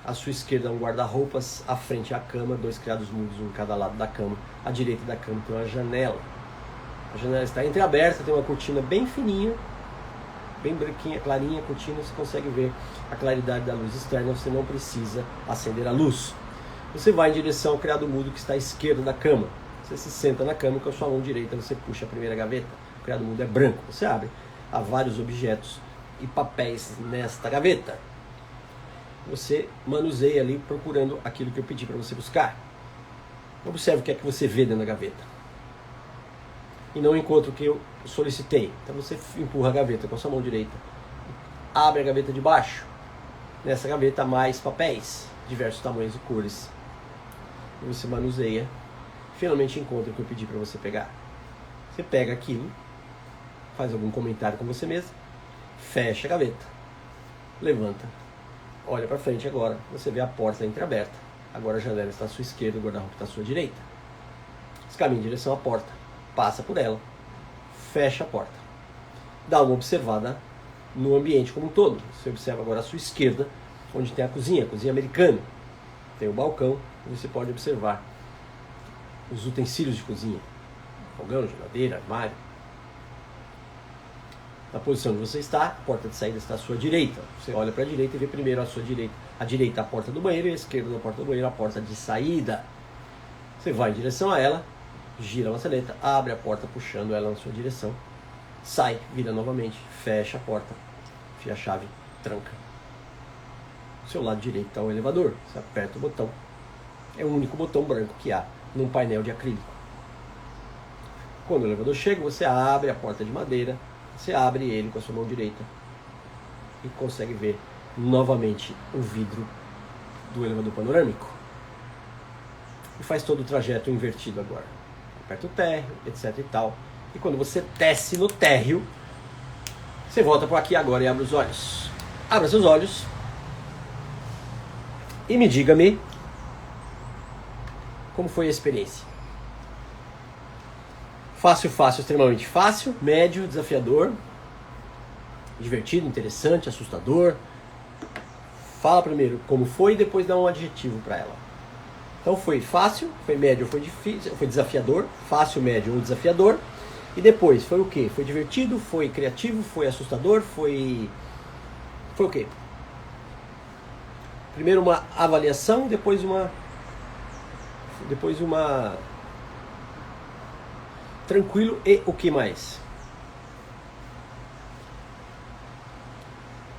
À sua esquerda um guarda-roupas, à frente a cama, 2 criados mudos, um em cada lado da cama. À direita da cama tem uma janela. A janela está entreaberta, tem uma cortina bem fininha, bem branquinha, clarinha a cortina, você consegue ver a claridade da luz externa, você não precisa acender a luz. Você vai em direção ao criado mudo que está à esquerda da cama. Você se senta na cama e com a sua mão direita você puxa a primeira gaveta. O criado mudo é branco, você abre. Há vários objetos e papéis nesta gaveta. Você manuseia ali procurando aquilo que eu pedi para você buscar. Observe o que é que você vê dentro da gaveta. E não encontra o que eu solicitei. Então você empurra a gaveta com a sua mão direita. Abre a gaveta de baixo. Nessa gaveta há mais papéis, diversos tamanhos e cores. E você manuseia. Finalmente encontra o que eu pedi para você pegar. Você pega aquilo, faz algum comentário com você mesmo, fecha a gaveta, levanta, olha para frente agora, você vê a porta entreaberta. Agora a janela está à sua esquerda, o guarda-roupa está à sua direita. Você caminha em direção à porta, passa por ela, fecha a porta. Dá uma observada no ambiente como um todo. Você observa agora à sua esquerda, onde tem a cozinha americana. Tem o balcão, e você pode observar os utensílios de cozinha. Fogão, geladeira, armário. Na posição onde você está, a porta de saída está à sua direita. Você olha para a direita e vê primeiro à sua direita. À direita a porta do banheiro e à esquerda da porta do banheiro a porta de saída. Você vai em direção a ela, gira a maçaneta, abre a porta puxando ela na sua direção, sai, vira novamente, fecha a porta, enfia a chave, tranca. Do seu lado direito está o elevador, você aperta o botão. É o único botão branco que há num painel de acrílico. Quando o elevador chega, você abre a porta de madeira, você abre ele com a sua mão direita e consegue ver novamente o vidro do elevador panorâmico. E faz todo o trajeto invertido agora. Aperta o térreo, etc e tal. E quando você desce no térreo, você volta por aqui agora e abre os olhos. Abra seus olhos e me diga-me como foi a experiência. Fácil, extremamente fácil, médio, desafiador, divertido, interessante, assustador. Fala primeiro como foi e depois dá um adjetivo para ela. Então foi fácil, foi médio, foi difícil, foi desafiador, fácil, médio ou desafiador. E depois foi o quê? Foi divertido, foi criativo, foi assustador, foi o quê? Primeiro uma avaliação, depois uma tranquilo e o que mais?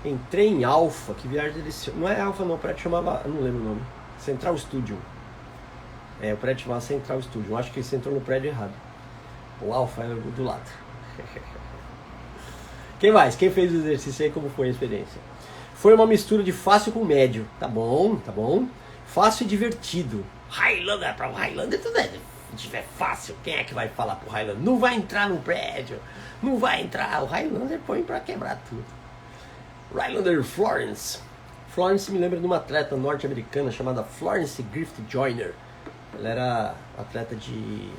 Entrei em Alpha, que viagem deliciosa. Não é Alpha não, o prédio chamava, não lembro o nome. Central Studio. O prédio chamava Central Studio. Eu acho que você entrou no prédio errado. O Alpha era do lado. Quem mais? Quem fez o exercício aí, como foi a experiência? Foi uma mistura de fácil com médio. Tá bom. Fácil e divertido. Highlander, para o Highlander tudo é fácil. Quem é que vai falar pro Highlander? Não vai entrar no prédio. Não vai entrar. O Highlander põe pra quebrar tudo. Highlander Florence. Florence me lembra de uma atleta norte-americana chamada Florence Griffith Joyner. Ela era atleta de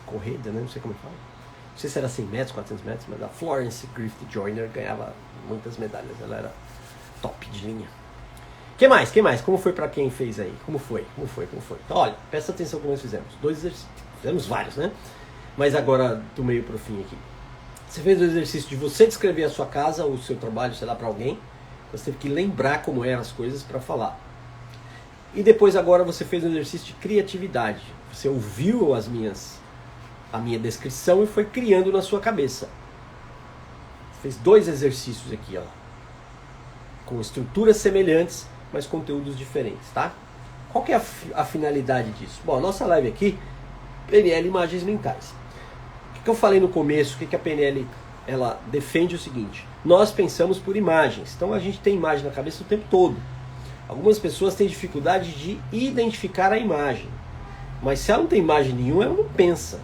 corrida, né? Não sei como fala. Não sei se era 100 metros, 400 metros, mas a Florence Griffith Joyner ganhava muitas medalhas. Ela era top de linha. Que mais? Como foi pra quem fez aí? Como foi? Então, olha, presta atenção como nós fizemos. 2 exercícios. Fizemos vários, né? Mas agora, do meio pro fim aqui. Você fez o exercício de você descrever a sua casa, ou o seu trabalho, sei lá, pra alguém. Você teve que lembrar como eram as coisas para falar. E depois agora você fez um exercício de criatividade. Você ouviu a minha descrição e foi criando na sua cabeça. Fez 2 exercícios aqui, ó. com estruturas semelhantes, mas conteúdos diferentes, tá? Qual que é a finalidade disso? Bom, a nossa live aqui, PNL Imagens Mentais. O que eu falei no começo, o que a PNL ela defende o seguinte: nós pensamos por imagens, então a gente tem imagem na cabeça o tempo todo. Algumas pessoas têm dificuldade de identificar a imagem, mas se ela não tem imagem nenhuma, ela não pensa.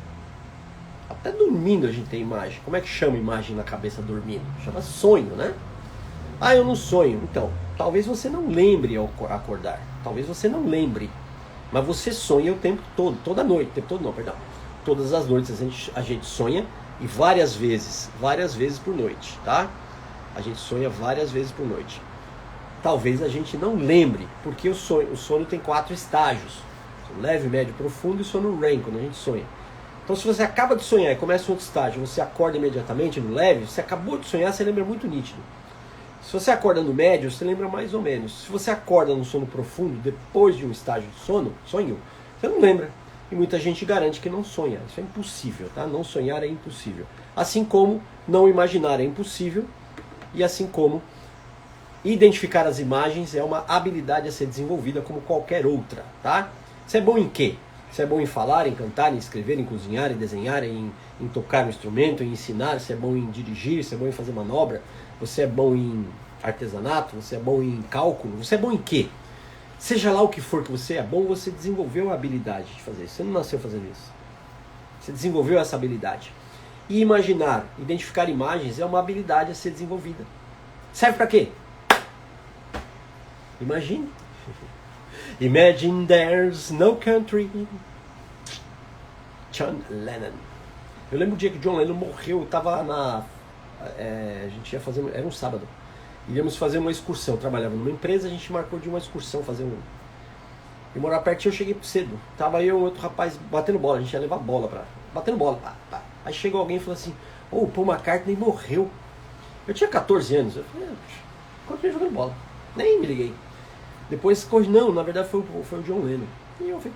Até dormindo a gente tem imagem. Como é que chama imagem na cabeça dormindo? Chama sonho, né? Ah, eu não sonho. Então, talvez você não lembre ao acordar. Talvez você não lembre. Mas você sonha o tempo todo, toda noite. O tempo todo não, perdão. Todas as noites a gente sonha, e várias vezes por noite, tá? A gente sonha várias vezes por noite. Talvez a gente não lembre, porque o sono tem 4 estágios. Leve, médio, profundo e sono REM, quando a gente sonha. Então se você acaba de sonhar e começa um outro estágio, você acorda imediatamente no leve, você acabou de sonhar, você lembra muito nítido. Se você acorda no médio, você lembra mais ou menos. Se você acorda no sono profundo, depois de um estágio de sonho, você não lembra. E muita gente garante que não sonha. Isso é impossível, tá? Não sonhar é impossível. Assim como não imaginar é impossível, e assim como identificar as imagens é uma habilidade a ser desenvolvida como qualquer outra, tá? Você é bom em quê? Você é bom em falar, em cantar, em escrever, em cozinhar, em desenhar, em tocar um instrumento, em ensinar, você é bom em dirigir, você é bom em fazer manobra, você é bom em artesanato, você é bom em cálculo, você é bom em quê? Seja lá o que for que você é bom, você desenvolveu a habilidade de fazer isso. Você não nasceu fazendo isso. Você desenvolveu essa habilidade. E imaginar, identificar imagens é uma habilidade a ser desenvolvida. Serve para quê? Imagine. Imagine there's no country. John Lennon. Eu lembro o dia que John Lennon morreu, eu tava a gente ia fazer, era um sábado. Iríamos fazer uma excursão, eu trabalhava numa empresa, a gente marcou de uma excursão, eu morava pertinho, eu cheguei cedo. Tava eu e outro rapaz batendo bola, a gente ia levar bola batendo bola. Pá. Aí chegou alguém e falou assim: o Paul McCartney morreu. Eu tinha 14 anos, eu falei, continuei jogando bola, nem me liguei. Depois, não, na verdade foi o John Lennon. E eu falei,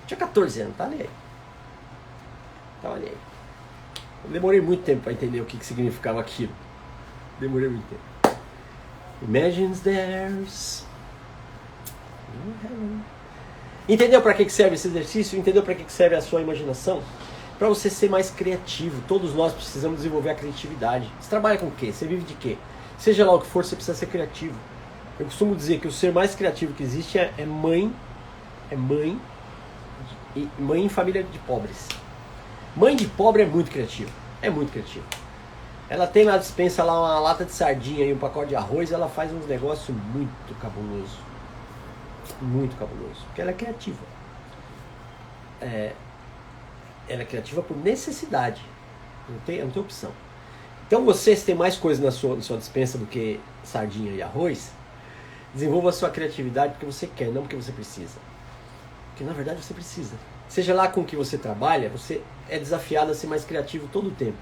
tinha 14 anos, tava ali aí. Eu demorei muito tempo para entender o que significava aquilo. Demorei muito tempo. Imagine there's... Entendeu para que serve esse exercício? Entendeu para que serve a sua imaginação? Para você ser mais criativo. Todos nós precisamos desenvolver a criatividade. Você trabalha com o quê? Você vive de quê? Seja lá o que for, você precisa ser criativo. Eu costumo dizer que o ser mais criativo que existe é mãe em família de pobres. Mãe de pobre é muito criativa. É muito criativa. Ela tem na despensa lá uma lata de sardinha e um pacote de arroz, ela faz uns negócios muito cabuloso. Muito cabuloso. Porque ela é criativa. Ela é criativa por necessidade. Não tem opção. Então você, se tem mais coisa na sua despensa do que sardinha e arroz, desenvolva a sua criatividade porque você quer, não porque você precisa. Porque na verdade você precisa. Seja lá com o que você trabalha, você é desafiado a ser mais criativo todo o tempo.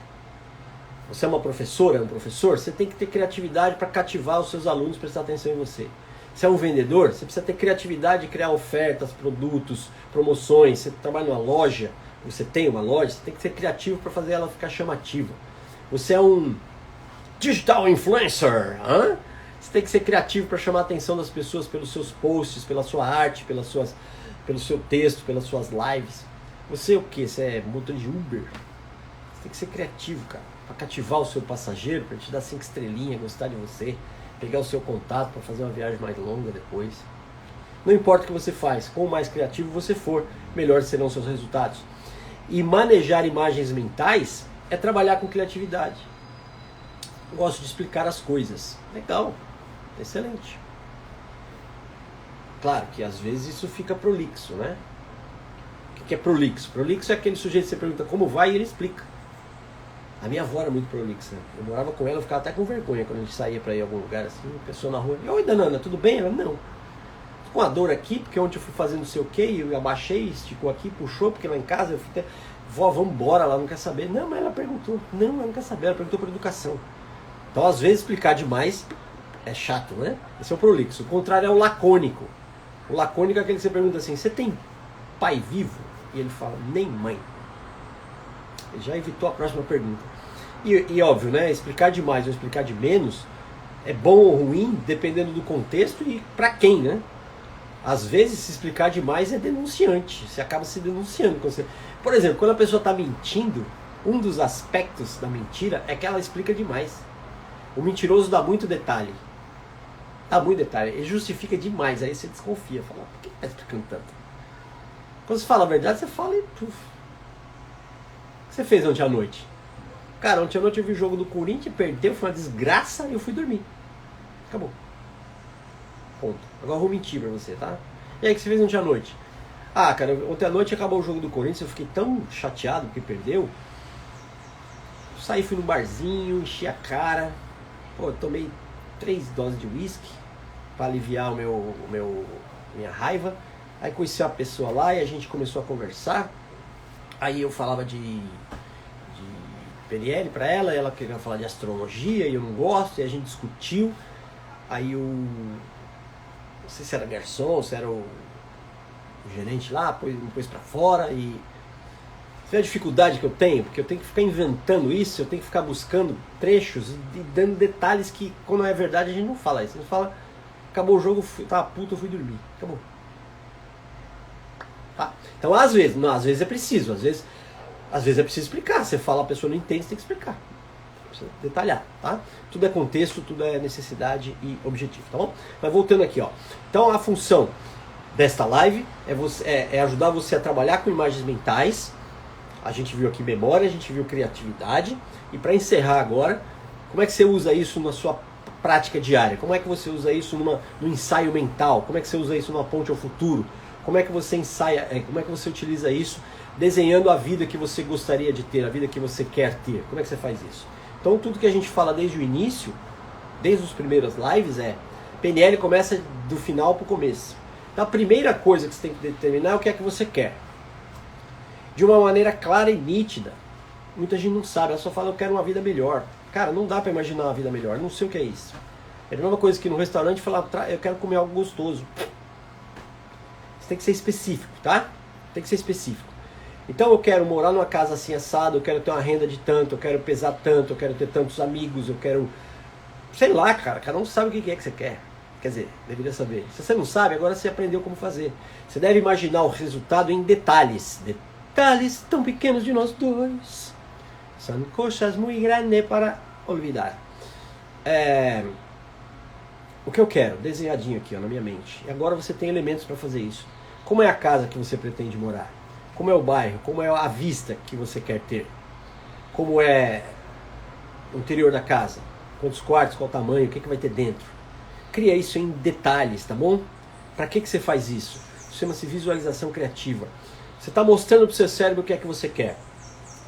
Você é uma professora, um professor, você tem que ter criatividade para cativar os seus alunos, prestar atenção em você. Você é um vendedor, você precisa ter criatividade de criar ofertas, produtos, promoções. Você trabalha numa loja, você tem uma loja, você tem que ser criativo para fazer ela ficar chamativa. Você é um digital influencer, hein? Você tem que ser criativo para chamar a atenção das pessoas pelos seus posts, pela sua arte, pelo seu texto, pelas suas lives. Você é o quê? Você é motor de Uber? Você tem que ser criativo, cara, para cativar o seu passageiro, para te dar 5 estrelinhas, gostar de você, pegar o seu contato para fazer uma viagem mais longa depois. Não importa o que você faz, quanto mais criativo você for, melhores serão os seus resultados. E manejar imagens mentais é trabalhar com criatividade. Eu gosto de explicar as coisas. Legal, excelente. Claro que às vezes isso fica prolixo, né? O que é prolixo? Prolixo é aquele sujeito que você pergunta como vai e ele explica. A minha avó era muito prolixa. Eu morava com ela, eu ficava até com vergonha quando a gente saía pra ir a algum lugar assim, uma pessoa na rua. Oi, Danana, tudo bem? Ela, não. Tô com uma dor aqui, porque ontem eu fui fazendo não sei o que, eu abaixei, esticou aqui, puxou, porque lá em casa eu fiquei... Vó, vamos embora, ela não quer saber. Não, mas ela perguntou. Não, ela não quer saber, ela perguntou por educação. Então, às vezes, explicar demais é chato, né? Esse é o prolixo. O contrário é o lacônico. O lacônico é aquele que você pergunta assim, você tem pai vivo? E ele fala, nem mãe. Ele já evitou a próxima pergunta. E óbvio, né? Explicar demais ou explicar de menos é bom ou ruim dependendo do contexto e para quem, né? Às vezes, se explicar demais é denunciante. Você acaba se denunciando. Por exemplo, quando a pessoa está mentindo, um dos aspectos da mentira é que ela explica demais. O mentiroso dá muito detalhe. Dá muito detalhe. Ele justifica demais. Aí você desconfia. Fala, por que está explicando tanto? Quando você fala a verdade, você fala e... Puf. O que você fez ontem à noite? Cara, ontem à noite eu vi o jogo do Corinthians, perdeu, foi uma desgraça e eu fui dormir. Acabou. Ponto. Agora eu vou mentir pra você, tá? E aí, o que você fez ontem à noite? Ah, cara, ontem à noite acabou o jogo do Corinthians, eu fiquei tão chateado porque perdeu. Eu saí, fui num barzinho, enchi a cara. Pô, eu tomei 3 doses de uísque pra aliviar minha raiva. Aí conheci uma pessoa lá e a gente começou a conversar. Aí eu falava de PNL pra ela, ela queria falar de astrologia e eu não gosto, e a gente discutiu. Aí não sei se era garçom, se era o gerente lá, me pôs pra fora. E você vê a dificuldade que eu tenho, porque eu tenho que ficar inventando isso, eu tenho que ficar buscando trechos e dando detalhes que, quando é verdade, a gente não fala isso. A gente fala, acabou o jogo, tava puto, eu fui dormir. Acabou. Tá. Então, às vezes é preciso, às vezes é preciso explicar. Você fala, a pessoa não entende, você tem que explicar. Precisa detalhar, tá? Tudo é contexto, tudo é necessidade e objetivo, tá bom? Mas voltando aqui, ó. Então, a função desta live é ajudar você a trabalhar com imagens mentais. A gente viu aqui memória, a gente viu criatividade. E para encerrar agora, como é que você usa isso na sua prática diária? Como é que você usa isso no ensaio mental? Como é que você usa isso numa ponte ao futuro? Como é que você ensaia, como é que você utiliza isso desenhando a vida que você gostaria de ter, a vida que você quer ter? Como é que você faz isso? Então tudo que a gente fala desde o início, desde as primeiras lives, PNL começa do final para o começo. Então a primeira coisa que você tem que determinar é o que é que você quer. De uma maneira clara e nítida. Muita gente não sabe, ela só fala, eu quero uma vida melhor. Cara, não dá para imaginar uma vida melhor, não sei o que é isso. É a mesma coisa que no restaurante falar, eu quero comer algo gostoso. Você tem que ser específico, tá? Tem que ser específico. Então eu quero morar numa casa assim assado, eu quero ter uma renda de tanto, eu quero pesar tanto, eu quero ter tantos amigos, eu quero... Sei lá, cara, cada um sabe o que é que você quer. Quer dizer, deveria saber. Se você não sabe, agora você aprendeu como fazer. Você deve imaginar o resultado em detalhes. Detalhes tão pequenos de nós dois. São coisas muito grandes para olvidar. O que eu quero, desenhadinho aqui ó, na minha mente. E agora você tem elementos para fazer isso. Como é a casa que você pretende morar? Como é o bairro? Como é a vista que você quer ter? Como é o interior da casa? Quantos quartos, qual o tamanho, o que vai ter dentro? Cria isso em detalhes, tá bom? Para que você faz isso? Chama-se visualização criativa. Você está mostrando para o seu cérebro o que é que você quer.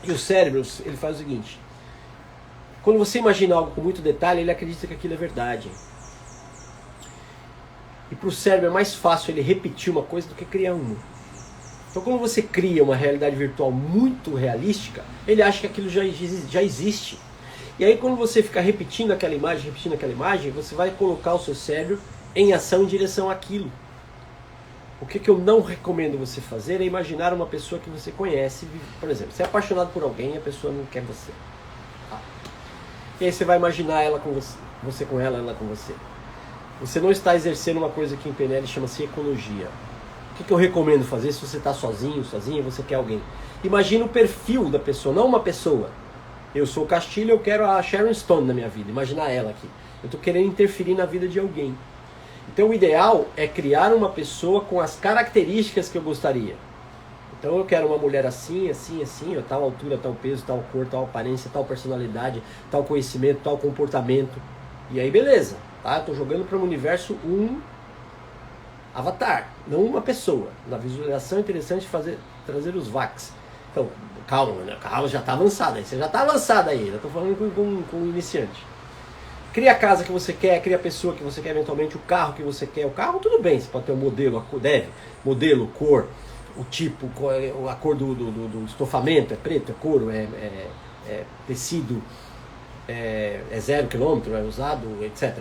E o cérebro, ele faz o seguinte. Quando você imagina algo com muito detalhe, ele acredita que aquilo é verdade. E para o cérebro é mais fácil ele repetir uma coisa do que criar uma. Então quando você cria uma realidade virtual muito realística, ele acha que aquilo já existe. E aí quando você fica repetindo aquela imagem, você vai colocar o seu cérebro em ação em direção àquilo. O que eu não recomendo você fazer é imaginar uma pessoa que você conhece. Por exemplo, você é apaixonado por alguém e a pessoa não quer você. Tá? E aí você vai imaginar ela com você com ela com você. Você não está exercendo uma coisa que em PNL chama-se ecologia. O que eu recomendo fazer se você está sozinho, sozinha, você quer alguém? Imagina o perfil da pessoa, não uma pessoa. Eu sou o Castilho, eu quero a Sharon Stone na minha vida. Imaginar ela aqui. Eu estou querendo interferir na vida de alguém. Então o ideal é criar uma pessoa com as características que eu gostaria. Então eu quero uma mulher assim, assim, assim, tal altura, tal peso, tal cor, tal aparência, tal personalidade, tal conhecimento, tal comportamento. E aí beleza. Tá? Eu estou jogando para o universo um avatar, não uma pessoa. Na visualização é interessante trazer os VACs. Então, calma, né? Calma, já está avançado aí. Você já está avançado aí. Eu estou falando com um iniciante. Cria a casa que você quer, cria a pessoa que você quer, eventualmente o carro que você quer. O carro, tudo bem, você pode ter o modelo, modelo, cor, o tipo, a cor do estofamento, é preto, é couro, é tecido, é 0 km, é usado, etc.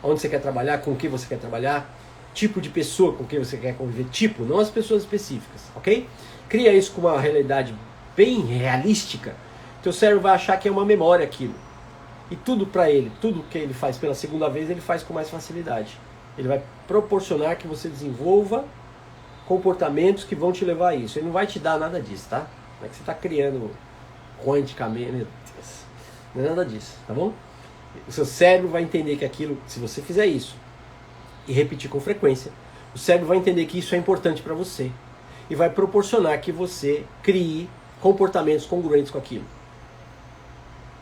Onde você quer trabalhar, com o que você quer trabalhar, tipo de pessoa com quem você quer conviver, tipo, não as pessoas específicas, ok? Cria isso com uma realidade bem realística, teu cérebro vai achar que é uma memória aquilo. E tudo para ele, tudo que ele faz pela segunda vez, ele faz com mais facilidade. Ele vai proporcionar que você desenvolva comportamentos que vão te levar a isso. Ele não vai te dar nada disso, tá? Não é que você está criando quanticamente, meu Deus. Não é nada disso, tá bom? O seu cérebro vai entender que aquilo, se você fizer isso e repetir com frequência, o cérebro vai entender que isso é importante para você e vai proporcionar que você crie comportamentos congruentes com aquilo.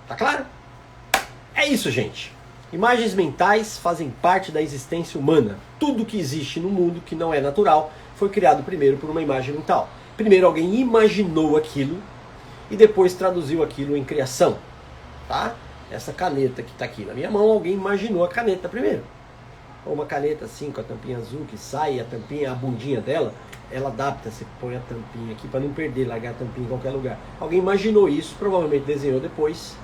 Tá claro? É isso, gente. Imagens mentais fazem parte da existência humana. Tudo que existe no mundo que não é natural foi criado primeiro por uma imagem mental. Primeiro alguém imaginou aquilo e depois traduziu aquilo em criação. Tá? Essa caneta que está aqui na minha mão, alguém imaginou a caneta primeiro. Ou uma caneta assim com a tampinha azul que sai, a tampinha, a bundinha dela, ela adapta, você põe a tampinha aqui para não perder, largar a tampinha em qualquer lugar. Alguém imaginou isso, provavelmente desenhou depois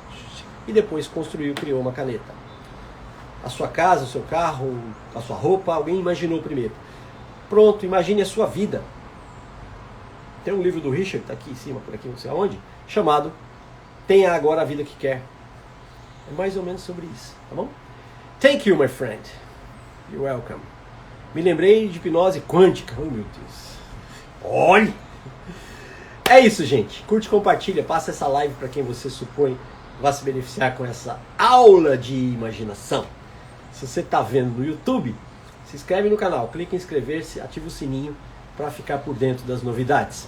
e depois construiu, criou uma caneta. A sua casa, o seu carro, a sua roupa, alguém imaginou primeiro. Pronto, imagine a sua vida. Tem um livro do Richard, está aqui em cima, por aqui, não sei aonde, chamado Tenha Agora a Vida que Quer. É mais ou menos sobre isso, tá bom? Thank you, my friend. You're welcome. Me lembrei de hipnose quântica. Oh, meu Deus. Olha! É isso, gente. Curte, compartilha, passa essa live para quem você supõe vai se beneficiar com essa aula de imaginação. Se você está vendo no YouTube, se inscreve no canal, clica em inscrever-se, ativa o sininho para ficar por dentro das novidades.